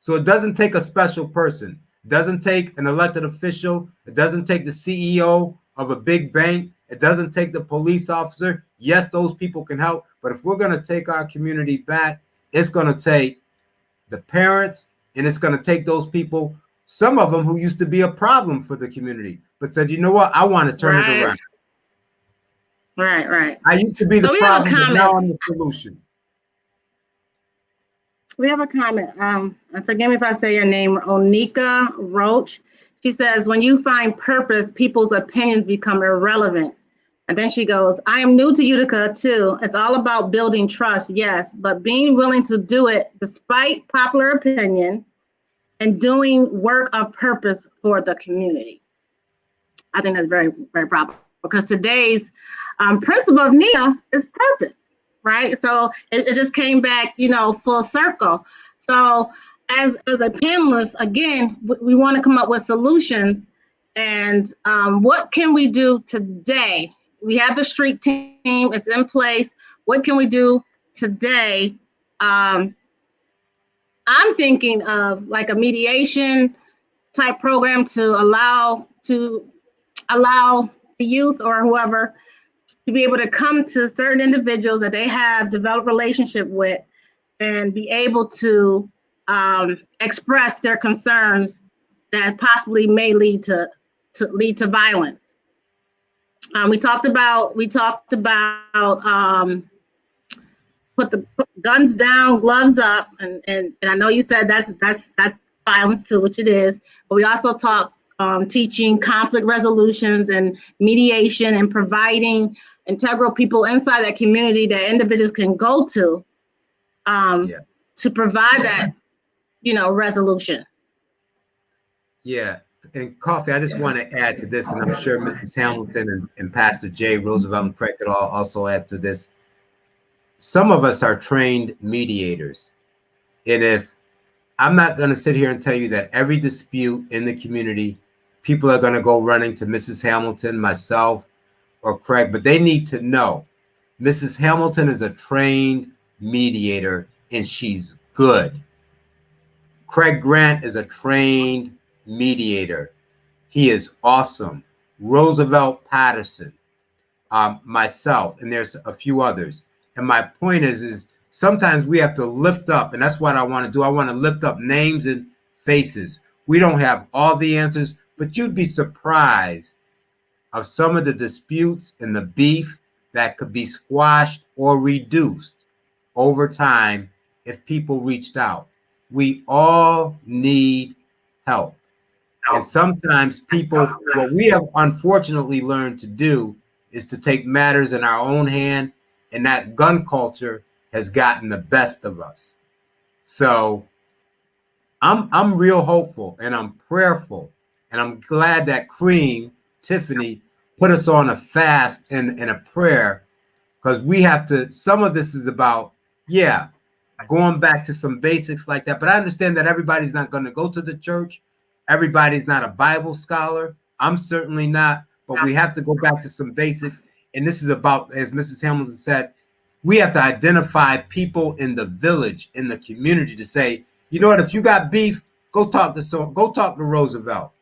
So it doesn't take a special person. It doesn't take an elected official. It doesn't take the CEO of a big bank. It doesn't take the police officer. Yes, those people can help. But if we're going to take our community back, it's going to take the parents, and it's going to take those people, some of them who used to be a problem for the community, but said, you know what, I want to turn it around. Right. I used to be the problem, but now I'm the solution. We have a comment. Forgive me if I say your name, Onika Roach. She says, when you find purpose, people's opinions become irrelevant. And then she goes, I am new to Utica too. It's all about building trust, yes, but being willing to do it despite popular opinion and doing work of purpose for the community. I think that's very, very proper, because today's principle of NIA is purpose. Right, so it just came back, full circle. So as a panelist, again, we want to come up with solutions. And what can we do today? We have the street team; it's in place. What can we do today? I'm thinking of like a mediation type program to allow the youth or whoever to be able to come to certain individuals that they have developed relationship with and be able to express their concerns that possibly may lead to violence. We talked about put the guns down, gloves up, and I know you said that's violence too, which it is. But we also talked teaching conflict resolutions and mediation and providing integral people inside that community that individuals can go to to provide that, resolution. Yeah. And Coffee, I just want to add to this, and I'm sure Mrs. Hamilton and Pastor Jay, Roosevelt, and Craig could all also add to this. Some of us are trained mediators. And if I'm not going to sit here and tell you that every dispute in the community, people are going to go running to Mrs. Hamilton, myself, or Craig, but they need to know Mrs. Hamilton is a trained mediator and she's good. Craig Grant is a trained mediator. He is awesome. Roosevelt Patterson, myself, and there's a few others. And my point is sometimes we have to lift up, and that's what I want to do. I want to lift up names and faces. We don't have all the answers, but you'd be surprised of some of the disputes and the beef that could be squashed or reduced over time if people reached out. We all need help. And sometimes people, what we have unfortunately learned to do is to take matters in our own hand, and that gun culture has gotten the best of us. So I'm real hopeful and I'm prayerful, and I'm glad that Cream, Tiffany, put us on a fast and a prayer, because we have to, some of this is about, going back to some basics like that. But I understand that everybody's not going to go to the church. Everybody's not a Bible scholar. I'm certainly not, but we have to go back to some basics. And this is about, as Mrs. Hamilton said, we have to identify people in the village, in the community, to say, you know what, if you got beef, go talk to Roosevelt.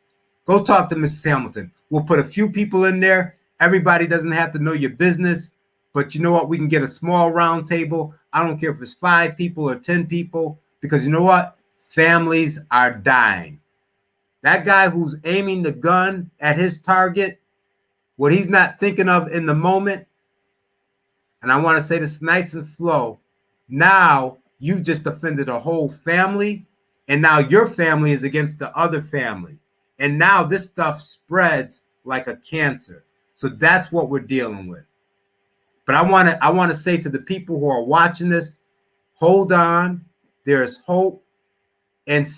Go talk to Mrs. Hamilton. We'll put a few people in there. Everybody doesn't have to know your business, but you know what? We can get a small round table. I don't care if it's 5 people or 10 people, because you know what? Families are dying. That guy who's aiming the gun at his target, what he's not thinking of in the moment, and I want to say this nice and slow, now you've just offended a whole family, and now your family is against the other family. And now this stuff spreads like a cancer. So that's what we're dealing with. But I want to say to the people who are watching this, hold on, there's hope, and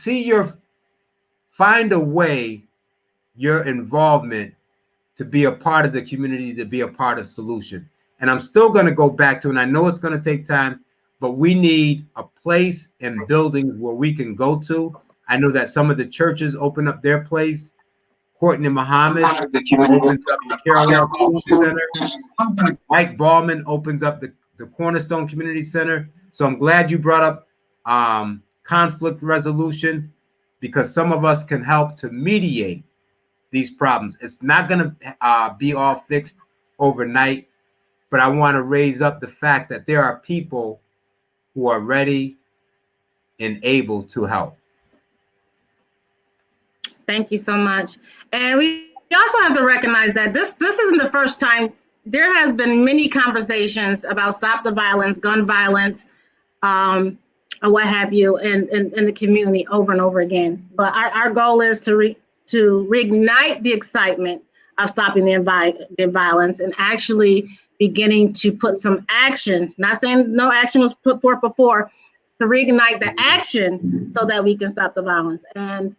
find a way your involvement to be a part of the community, to be a part of solution. And I'm still going to go back to, and I know it's going to take time, but we need a place and buildings where we can go to. I know that some of the churches open up their place. Courtney Muhammad opens up the Carolina Center. Mike Ballman opens up the Cornerstone Community Center. So I'm glad you brought up conflict resolution, because some of us can help to mediate these problems. It's not going to be all fixed overnight, but I want to raise up the fact that there are people who are ready and able to help. Thank you so much. And we also have to recognize that this isn't the first time. There has been many conversations about stop the violence, gun violence, or what have you, in the community over and over again. But our goal is to reignite the excitement of stopping the violence and actually beginning to put some action. Not saying no action was put forth before, to reignite the action so that we can stop the violence. And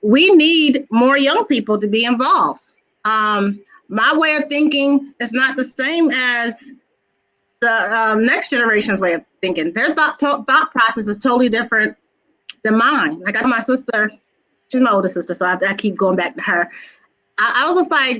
we need more young people to be involved. My way of thinking is not the same as the next generation's way of thinking. Their thought process is totally different than mine. Like, I got my sister, she's my older sister, so I keep going back to her. I was just like,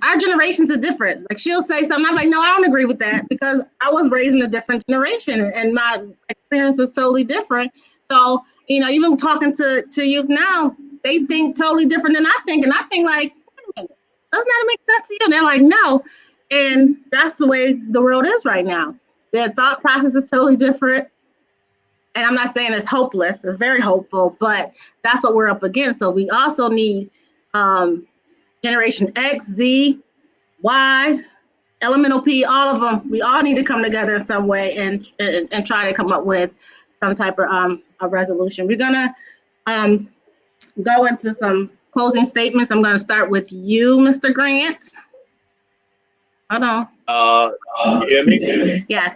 our generations are different. Like, she'll say something, I'm like, no, I don't agree with that, because I was raised in a different generation and my experience is totally different. So, even talking to youth now, they think totally different than I think. And I think, like, doesn't that make sense to you? And they're like, no. And that's the way the world is right now. Their thought process is totally different. And I'm not saying it's hopeless. It's very hopeful, but that's what we're up against. So we also need Generation X, Z, Y, elemental P, all of them. We all need to come together in some way and try to come up with some type of a resolution. We're gonna go into some closing statements. I'm gonna start with you, Mr. Grant. Hold on. You hear me? Yes.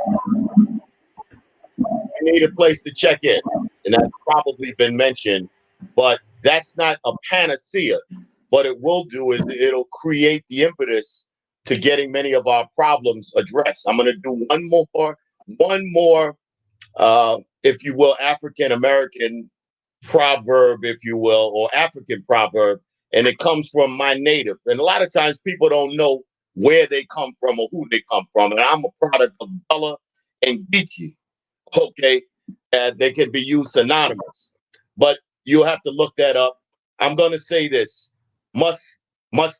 You need a place to check in, and that's probably been mentioned, but that's not a panacea. What it will do is it'll create the impetus to getting many of our problems addressed. I'm going to do one more, if you will, African American proverb, if you will, or African proverb, and it comes from my native. And a lot of times people don't know where they come from or who they come from. And I'm a product of Bella and Geechee. Okay, they can be used synonymous, but you have to look that up. I'm going to say this: must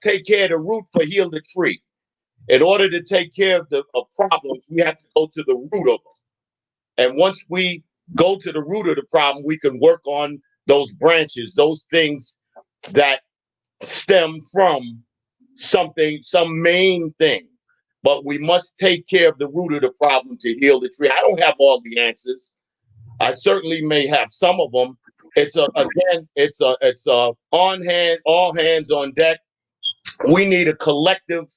take care of the root for heal the tree. In order to take care of the problems, we have to go to the root of them. And once we go to the root of the problem, we can work on those branches, those things that stem from something, some main thing. But we must take care of the root of the problem to heal the tree. I don't have all the answers. I certainly may have some of them. It's on hand, all hands on deck. We need a collective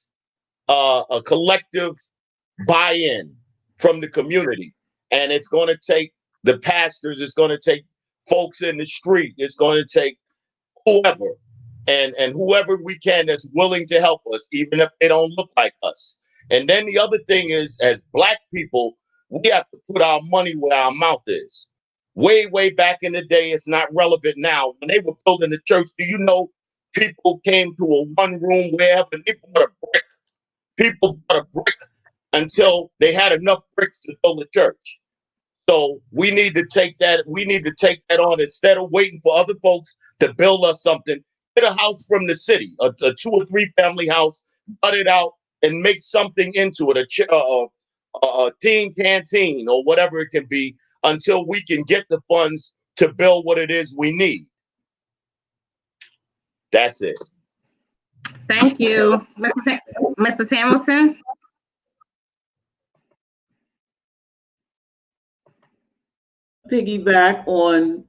buy-in from the community, and it's going to take the pastors. It's going to take folks in the street. It's going to take whoever, and whoever we can that's willing to help us, even if they don't look like us. And then the other thing is, as Black people, we have to put our money where our mouth is. Way back in the day, it's not relevant now. When they were building the church, do you know people came to a one-room wherever and they bought a brick? People bought a brick until they had enough bricks to build a church. So we need to take that. We need to take that on instead of waiting for other folks to build us something. Get a house from the city, a 2 or 3 family house, gut it out, and make something into it, a teen canteen or whatever it can be, until we can get the funds to build what it is we need. That's it. Thank you, Mrs. Hamilton. Piggyback on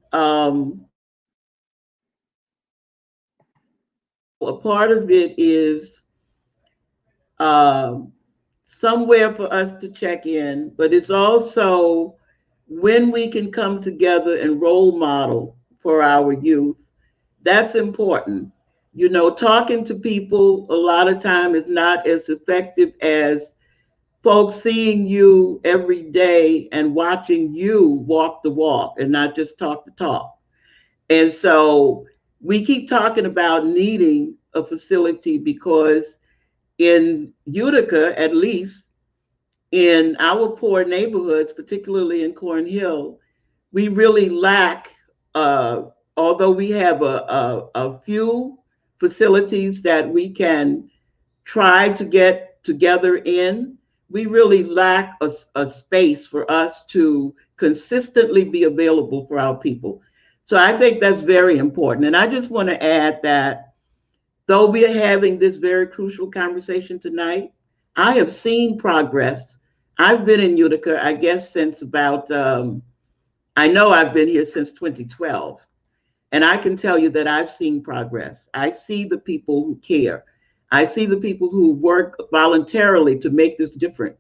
a part of it is somewhere for us to check in, but it's also when we can come together and role model for our youth. That's important. You know, talking to people a lot of time is not as effective as folks seeing you every day and watching you walk the walk and not just talk the talk. And so we keep talking about needing a facility because in Utica, at least in our poor neighborhoods, particularly in Cornhill, we really lack, although we have a few facilities that we can try to get together in, we really lack a space for us to consistently be available for our people. So I think that's very important. And I just want to add that though we are having this very crucial conversation tonight, I have seen progress. I've been in Utica, I guess, since about, I know I've been here since 2012. And I can tell you that I've seen progress. I see the people who care. I see the people who work voluntarily to make this different.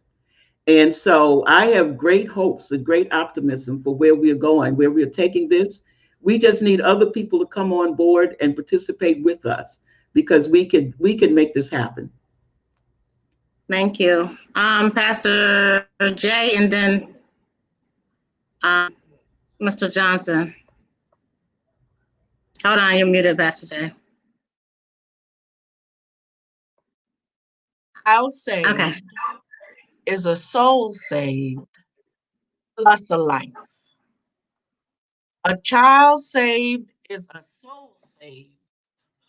And so I have great hopes and great optimism for where we are going, where we are taking this. We just need other people to come on board and participate with us because we can make this happen. Thank you. Pastor Jay and then Mr. Johnson. Hold on, you're muted, Pastor Jay. Child saved is a soul saved plus a life. A child saved is a soul saved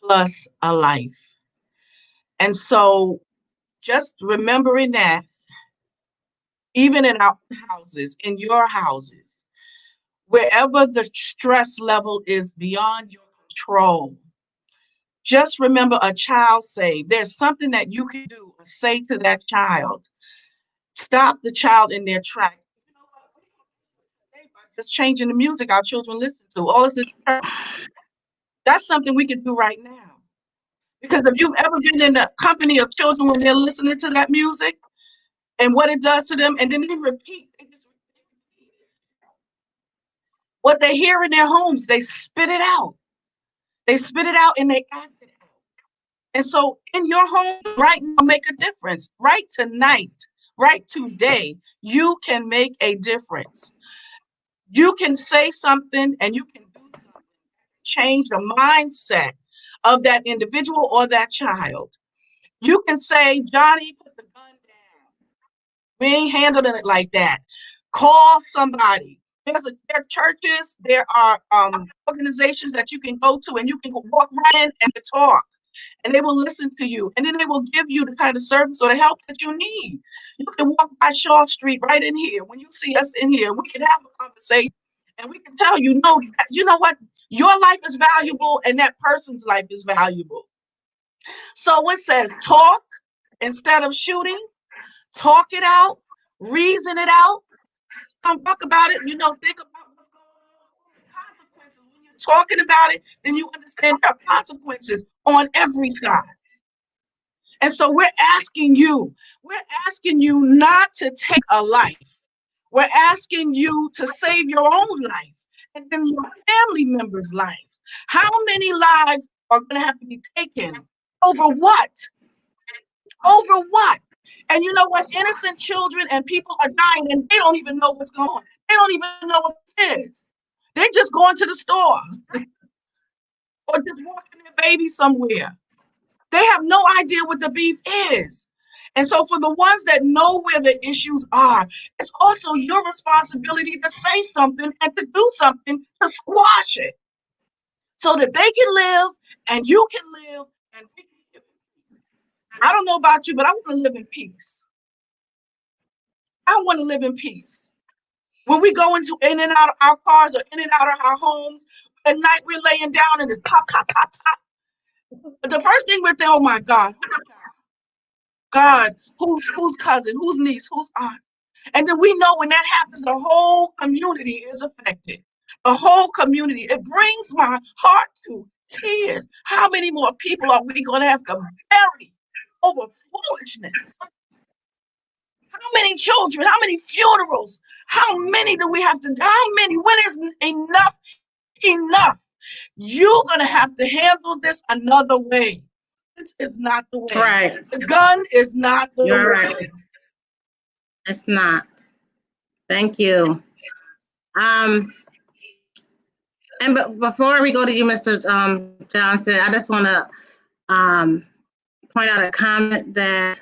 plus a life. And so just remembering that, even in our houses, in your houses, wherever the stress level is beyond your control, just remember a child saved. There's something that you can do, a to say to that child, stop the child in their track. You know what? Just changing the music our children listen to. All this is that's something we can do right now. Because if you've ever been in the company of children when they're listening to that music and what it does to them, and then they repeat, what they hear in their homes, they spit it out. They spit it out and they act it out. And so in your home right now, make a difference. Right tonight, right today, you can make a difference. You can say something and you can do something, change the mindset of that individual or that child. You can say, Johnny, put the gun down. We ain't handling it like that. Call somebody. There are churches, there are organizations that you can go to and you can walk right in and talk. And they will listen to you. And then they will give you the kind of service or the help that you need. You can walk by Shaw Street right in here. When you see us in here, we can have a conversation and we can tell you, no, you know what? Your life is valuable and that person's life is valuable. So it says talk instead of shooting, talk it out, reason it out, talk about it, think about what's going on, the consequences. When you're talking about it, then you understand there are consequences on every side. And so we're asking you not to take a life. We're asking you to save your own life and then your family members' lives. How many lives are going to have to be taken? Over what? Over what? And you know what? Innocent children and people are dying and they don't even know what's going on. They don't even know what it is. They're just going to the store or just walking their baby somewhere. They have no idea what the beef is. And so for the ones that know where the issues are, it's also your responsibility to say something and to do something to squash it so that they can live and you can live and we can live in peace. I don't know about you, but I want to live in peace. I want to live in peace. When we go in and out of our cars or in and out of our homes, at night we're laying down and it's pop, pop, pop, pop. The first thing we're thinking, oh my God, God, whose cousin, whose niece, whose aunt. And then we know when that happens, the whole community is affected. The whole community. It brings my heart to tears. How many more people are we going to have to bury over foolishness? How many children? How many funerals? How many do we have to? How many? When is enough? Enough. You're going to have to handle this another way. This is not the way. Right. The gun is not the You're way. right. It's not. Thank you. And before we go to you, Mr. Johnson, I just want to point out a comment that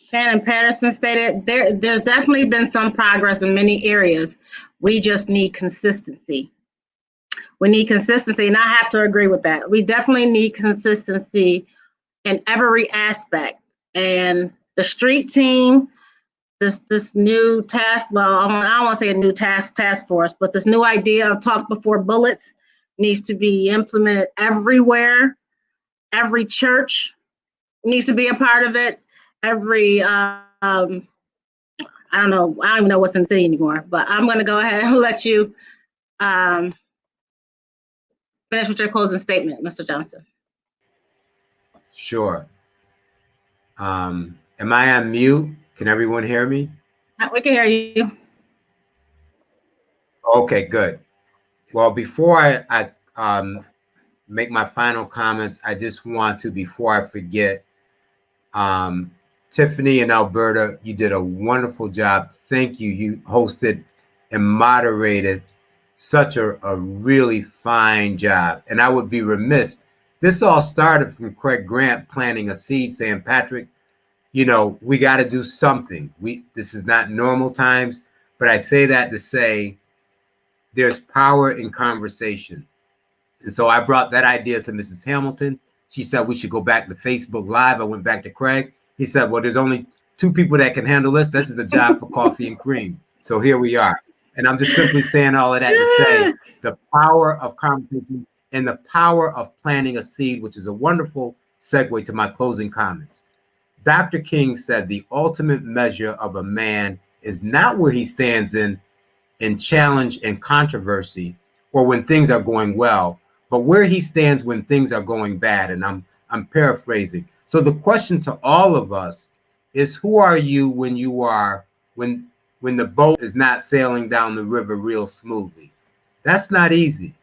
Shannon Patterson stated. There's definitely been some progress in many areas. We just need consistency. We need consistency, and I have to agree with that. We definitely need consistency in every aspect. And the street team, this new task, well, I don't want to say a new task force, but this new idea of talk before bullets needs to be implemented everywhere. Every church needs to be a part of it. Every, I don't know, I don't even know what's in the city anymore, but I'm going to go ahead and let you finish with your closing statement, Mr. Johnson. Sure. Am I on mute? Can everyone hear me? We can hear you. Okay, good. Well, before I make my final comments, I just want to, before I forget, Tiffany and Alberta, you did a wonderful job. Thank you. You hosted and moderated such a really fine job. And I would be remiss. This all started from Craig Grant planting a seed saying, Patrick, we got to do something. This is not normal times, but I say that to say there's power in conversation. And so I brought that idea to Mrs. Hamilton. She said we should go back to Facebook Live. I went back to Craig. He said, well, there's only 2 people that can handle this. This is a job for coffee and cream. So here we are. And I'm just simply saying all of that to say the power of conversation and the power of planting a seed, which is a wonderful segue to my closing comments. Dr. King said the ultimate measure of a man is not where he stands in challenge and controversy or when things are going well, but where he stands when things are going bad. And I'm paraphrasing. So the question to all of us is, who are you when when the boat is not sailing down the river real smoothly? That's not easy.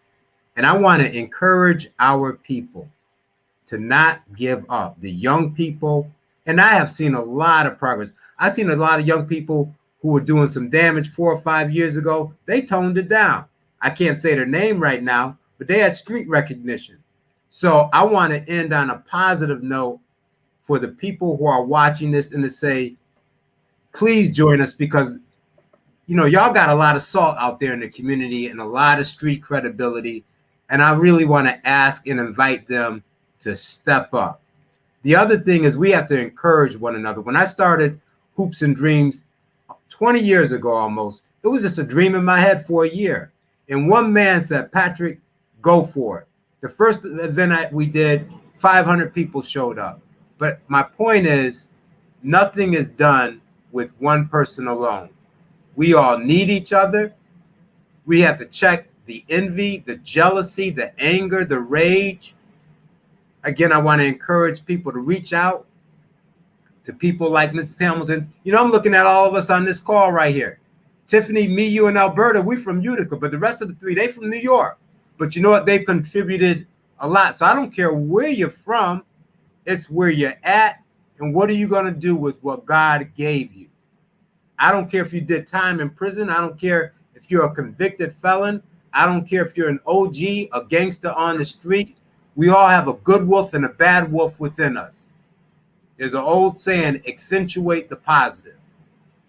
And I want to encourage our people to not give up. The young people, and I have seen a lot of progress. I've seen a lot of young people who were doing some damage 4 or 5 years ago. They toned it down. I can't say their name right now, but they had street recognition. So I want to end on a positive note for the people who are watching this and to say, please join us, because y'all got a lot of salt out there in the community and a lot of street credibility. And I really want to ask and invite them to step up. The other thing is we have to encourage one another. When I started Hoops and Dreams 20 years ago almost, it was just a dream in my head for a year. And one man said, Patrick, go for it. The first event we did, 500 people showed up. But my point is, nothing is done with one person alone. We all need each other. We have to check the envy, the jealousy, the anger, the rage. Again, I want to encourage people to reach out to people like Mrs. Hamilton. I'm looking at all of us on this call right here. Tiffany, me, you, and Alberta, we from Utica, but the rest of the three, they from New York. But you know what? They've contributed a lot. So I don't care where you're from. It's where you're at and what are you going to do with what God gave you. I don't care if you did time in prison. I don't care if you're a convicted felon. I don't care if you're an OG, a gangster on the street. We all have a good wolf and a bad wolf within us. There's an old saying, accentuate the positive.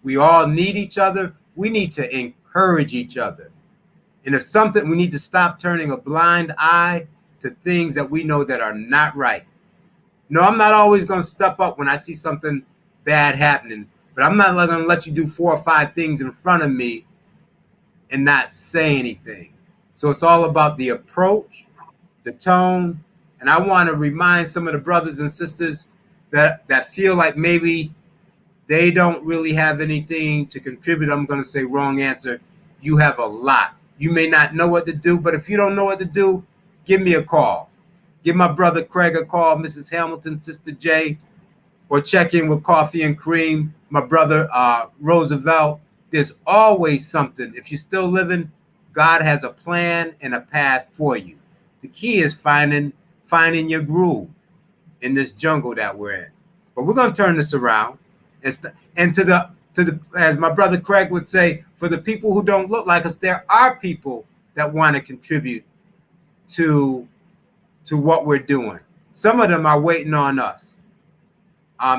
We all need each other. We need to encourage each other. And if something, we need to stop turning a blind eye to things that we know that are not right. No, I'm not always going to step up when I see something bad happening, but I'm not going to let you do 4 or 5 things in front of me and not say anything. So it's all about the approach, the tone, and I want to remind some of the brothers and sisters that feel like maybe they don't really have anything to contribute. I'm going to say wrong answer. You have a lot. You may not know what to do, but if you don't know what to do, give me a call. Give my brother Craig a call, Mrs. Hamilton, Sister J, or check in with Coffee and Cream, my brother Roosevelt. There's always something. If you're still living, God has a plan and a path for you. The key is finding your groove in this jungle that we're in. But we're going to turn this around. And to the as my brother Craig would say, for the people who don't look like us, there are people that want to contribute to what we're doing. Some of them are waiting on us.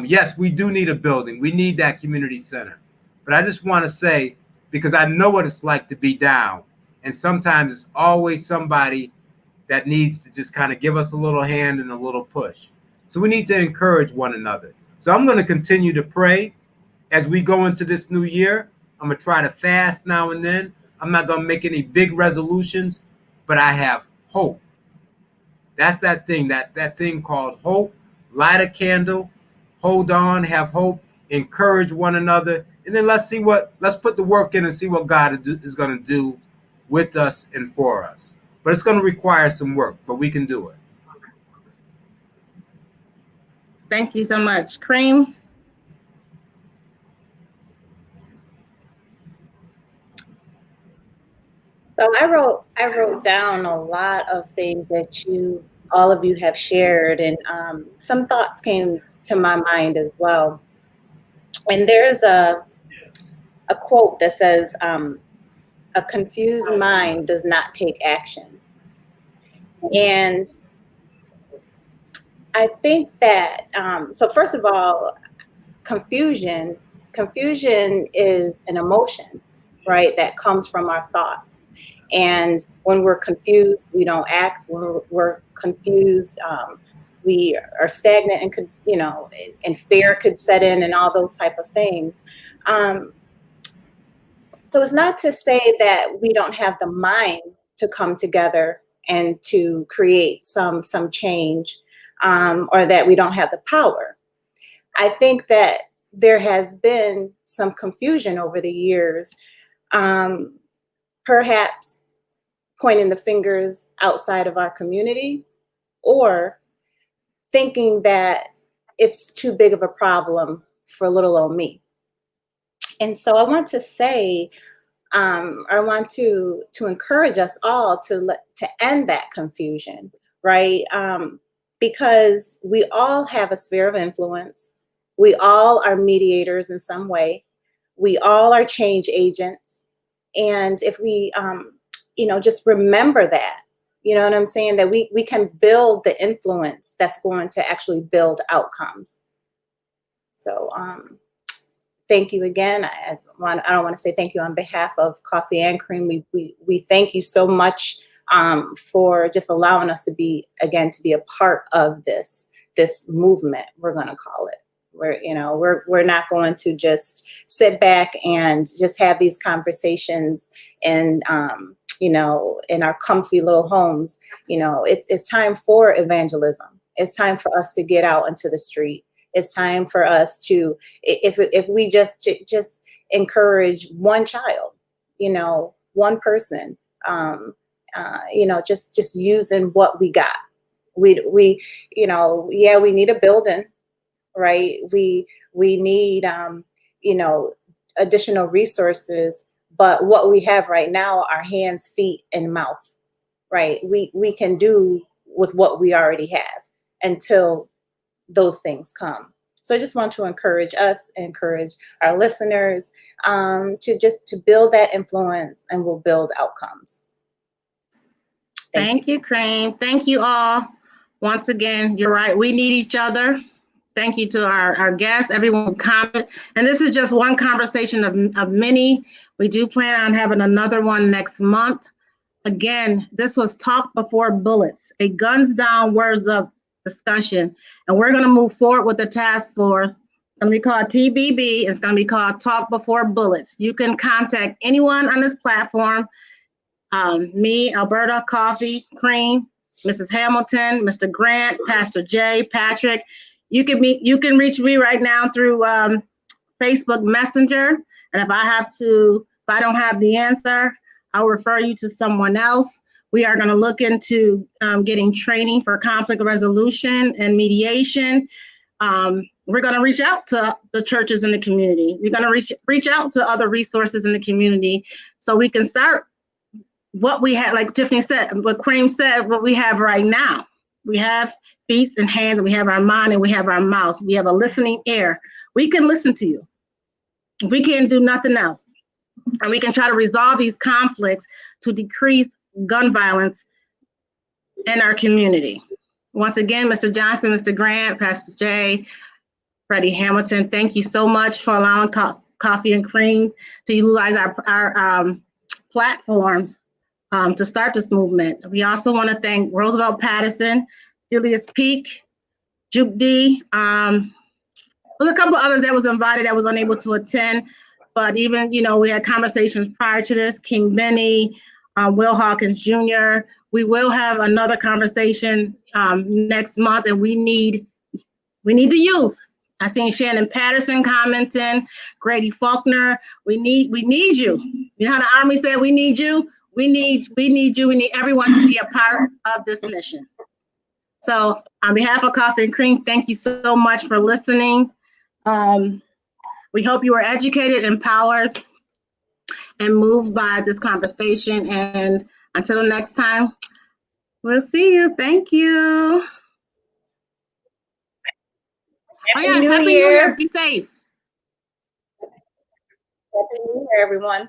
Yes, we do need a building. We need that community center. But I just want to say, because I know what it's like to be down, and sometimes it's always somebody that needs to just kind of give us a little hand and a little push. So we need to encourage one another. So I'm going to continue to pray as we go into this new year. I'm going to try to fast now and then. I'm not going to make any big resolutions, but I have hope. That's that thing called hope. Light a candle, hold on, have hope, encourage one another, and then let's put the work in and see what God is going to do with us and for us. But it's going to require some work, but we can do it. Thank you so much. Cream? So I wrote down a lot of things that all of you have shared, and some thoughts came to my mind as well. And there's a quote that says, a confused mind does not take action. And I think that, so first of all, confusion is an emotion, right, that comes from our thoughts. And when we're confused, we don't act. When we're confused, we are stagnant and and fear could set in and all those type of things. So it's not to say that we don't have the mind to come together and to create some change. or that we don't have the power. I think that there has been some confusion over the years, perhaps pointing the fingers outside of our community, or thinking that it's too big of a problem for little old me. And so I want to say, I want to encourage us all to end that confusion, right? Because we all have a sphere of influence. We all are mediators in some way. We all are change agents. And if we, just remember that, you know what I'm saying, that we can build the influence that's going to actually build outcomes. So thank you again. I don't want to say thank you on behalf of Coffee and Cream. We thank you so much for just allowing us to be a part of this movement, we're going to call it. We're not going to just sit back and just have these conversations and in our comfy little homes. It's time for evangelism. It's time for us to get out into the street. It's time for us to, if we just encourage one child, one person, just using what we got. We need a building, right? We need, additional resources, but what we have right now are hands, feet, and mouth, right? We can do with what we already have until those things come. So I just want to encourage us, encourage our listeners to build that influence, and we'll build outcomes. Thank you, Cream. Thank you all. Once again, you're right. We need each other. Thank you to our guests, everyone who commented. And this is just one conversation of many. We do plan on having another one next month. Again, this was Talk Before Bullets, a guns down, words up discussion. And we're going to move forward with the task force. It's going to be called TBB. It's going to be called Talk Before Bullets. You can contact anyone on this platform. Me, Alberta, Coffee, Cream, Mrs. Hamilton, Mr. Grant, Pastor Jay, Patrick. You can reach me right now through Facebook Messenger. And if I don't have the answer, I'll refer you to someone else. We are going to look into getting training for conflict resolution and mediation. We're going to reach out to the churches in the community. We're going to reach out to other resources in the community so we can start what we have, like Tiffany said, what Cream said, what we have right now. We have feet and hands, and we have our mind, and we have our mouths. We have a listening ear. We can listen to you. We can't do nothing else. And we can try to resolve these conflicts to decrease gun violence in our community. Once again, Mr. Johnson, Mr. Grant, Pastor Jay, Freddie Hamilton, thank you so much for allowing Coffee and Cream to utilize our platform to start this movement. We also want to thank Roosevelt Patterson, Julius Peak, Juke D. There's a couple others that was invited that was unable to attend, but even, we had conversations prior to this, King Benny, Will Hawkins Jr. We will have another conversation next month, and we need the youth. I seen Shannon Patterson commenting, Grady Faulkner. We need you. You know how the Army said we need you? We need you. We need everyone to be a part of this mission. So on behalf of Coffee and Cream, thank you so much for listening. We hope you are educated, empowered, and moved by this conversation. And until next time, we'll see you. Thank you. Happy New Year. Be safe. Happy New Year, everyone.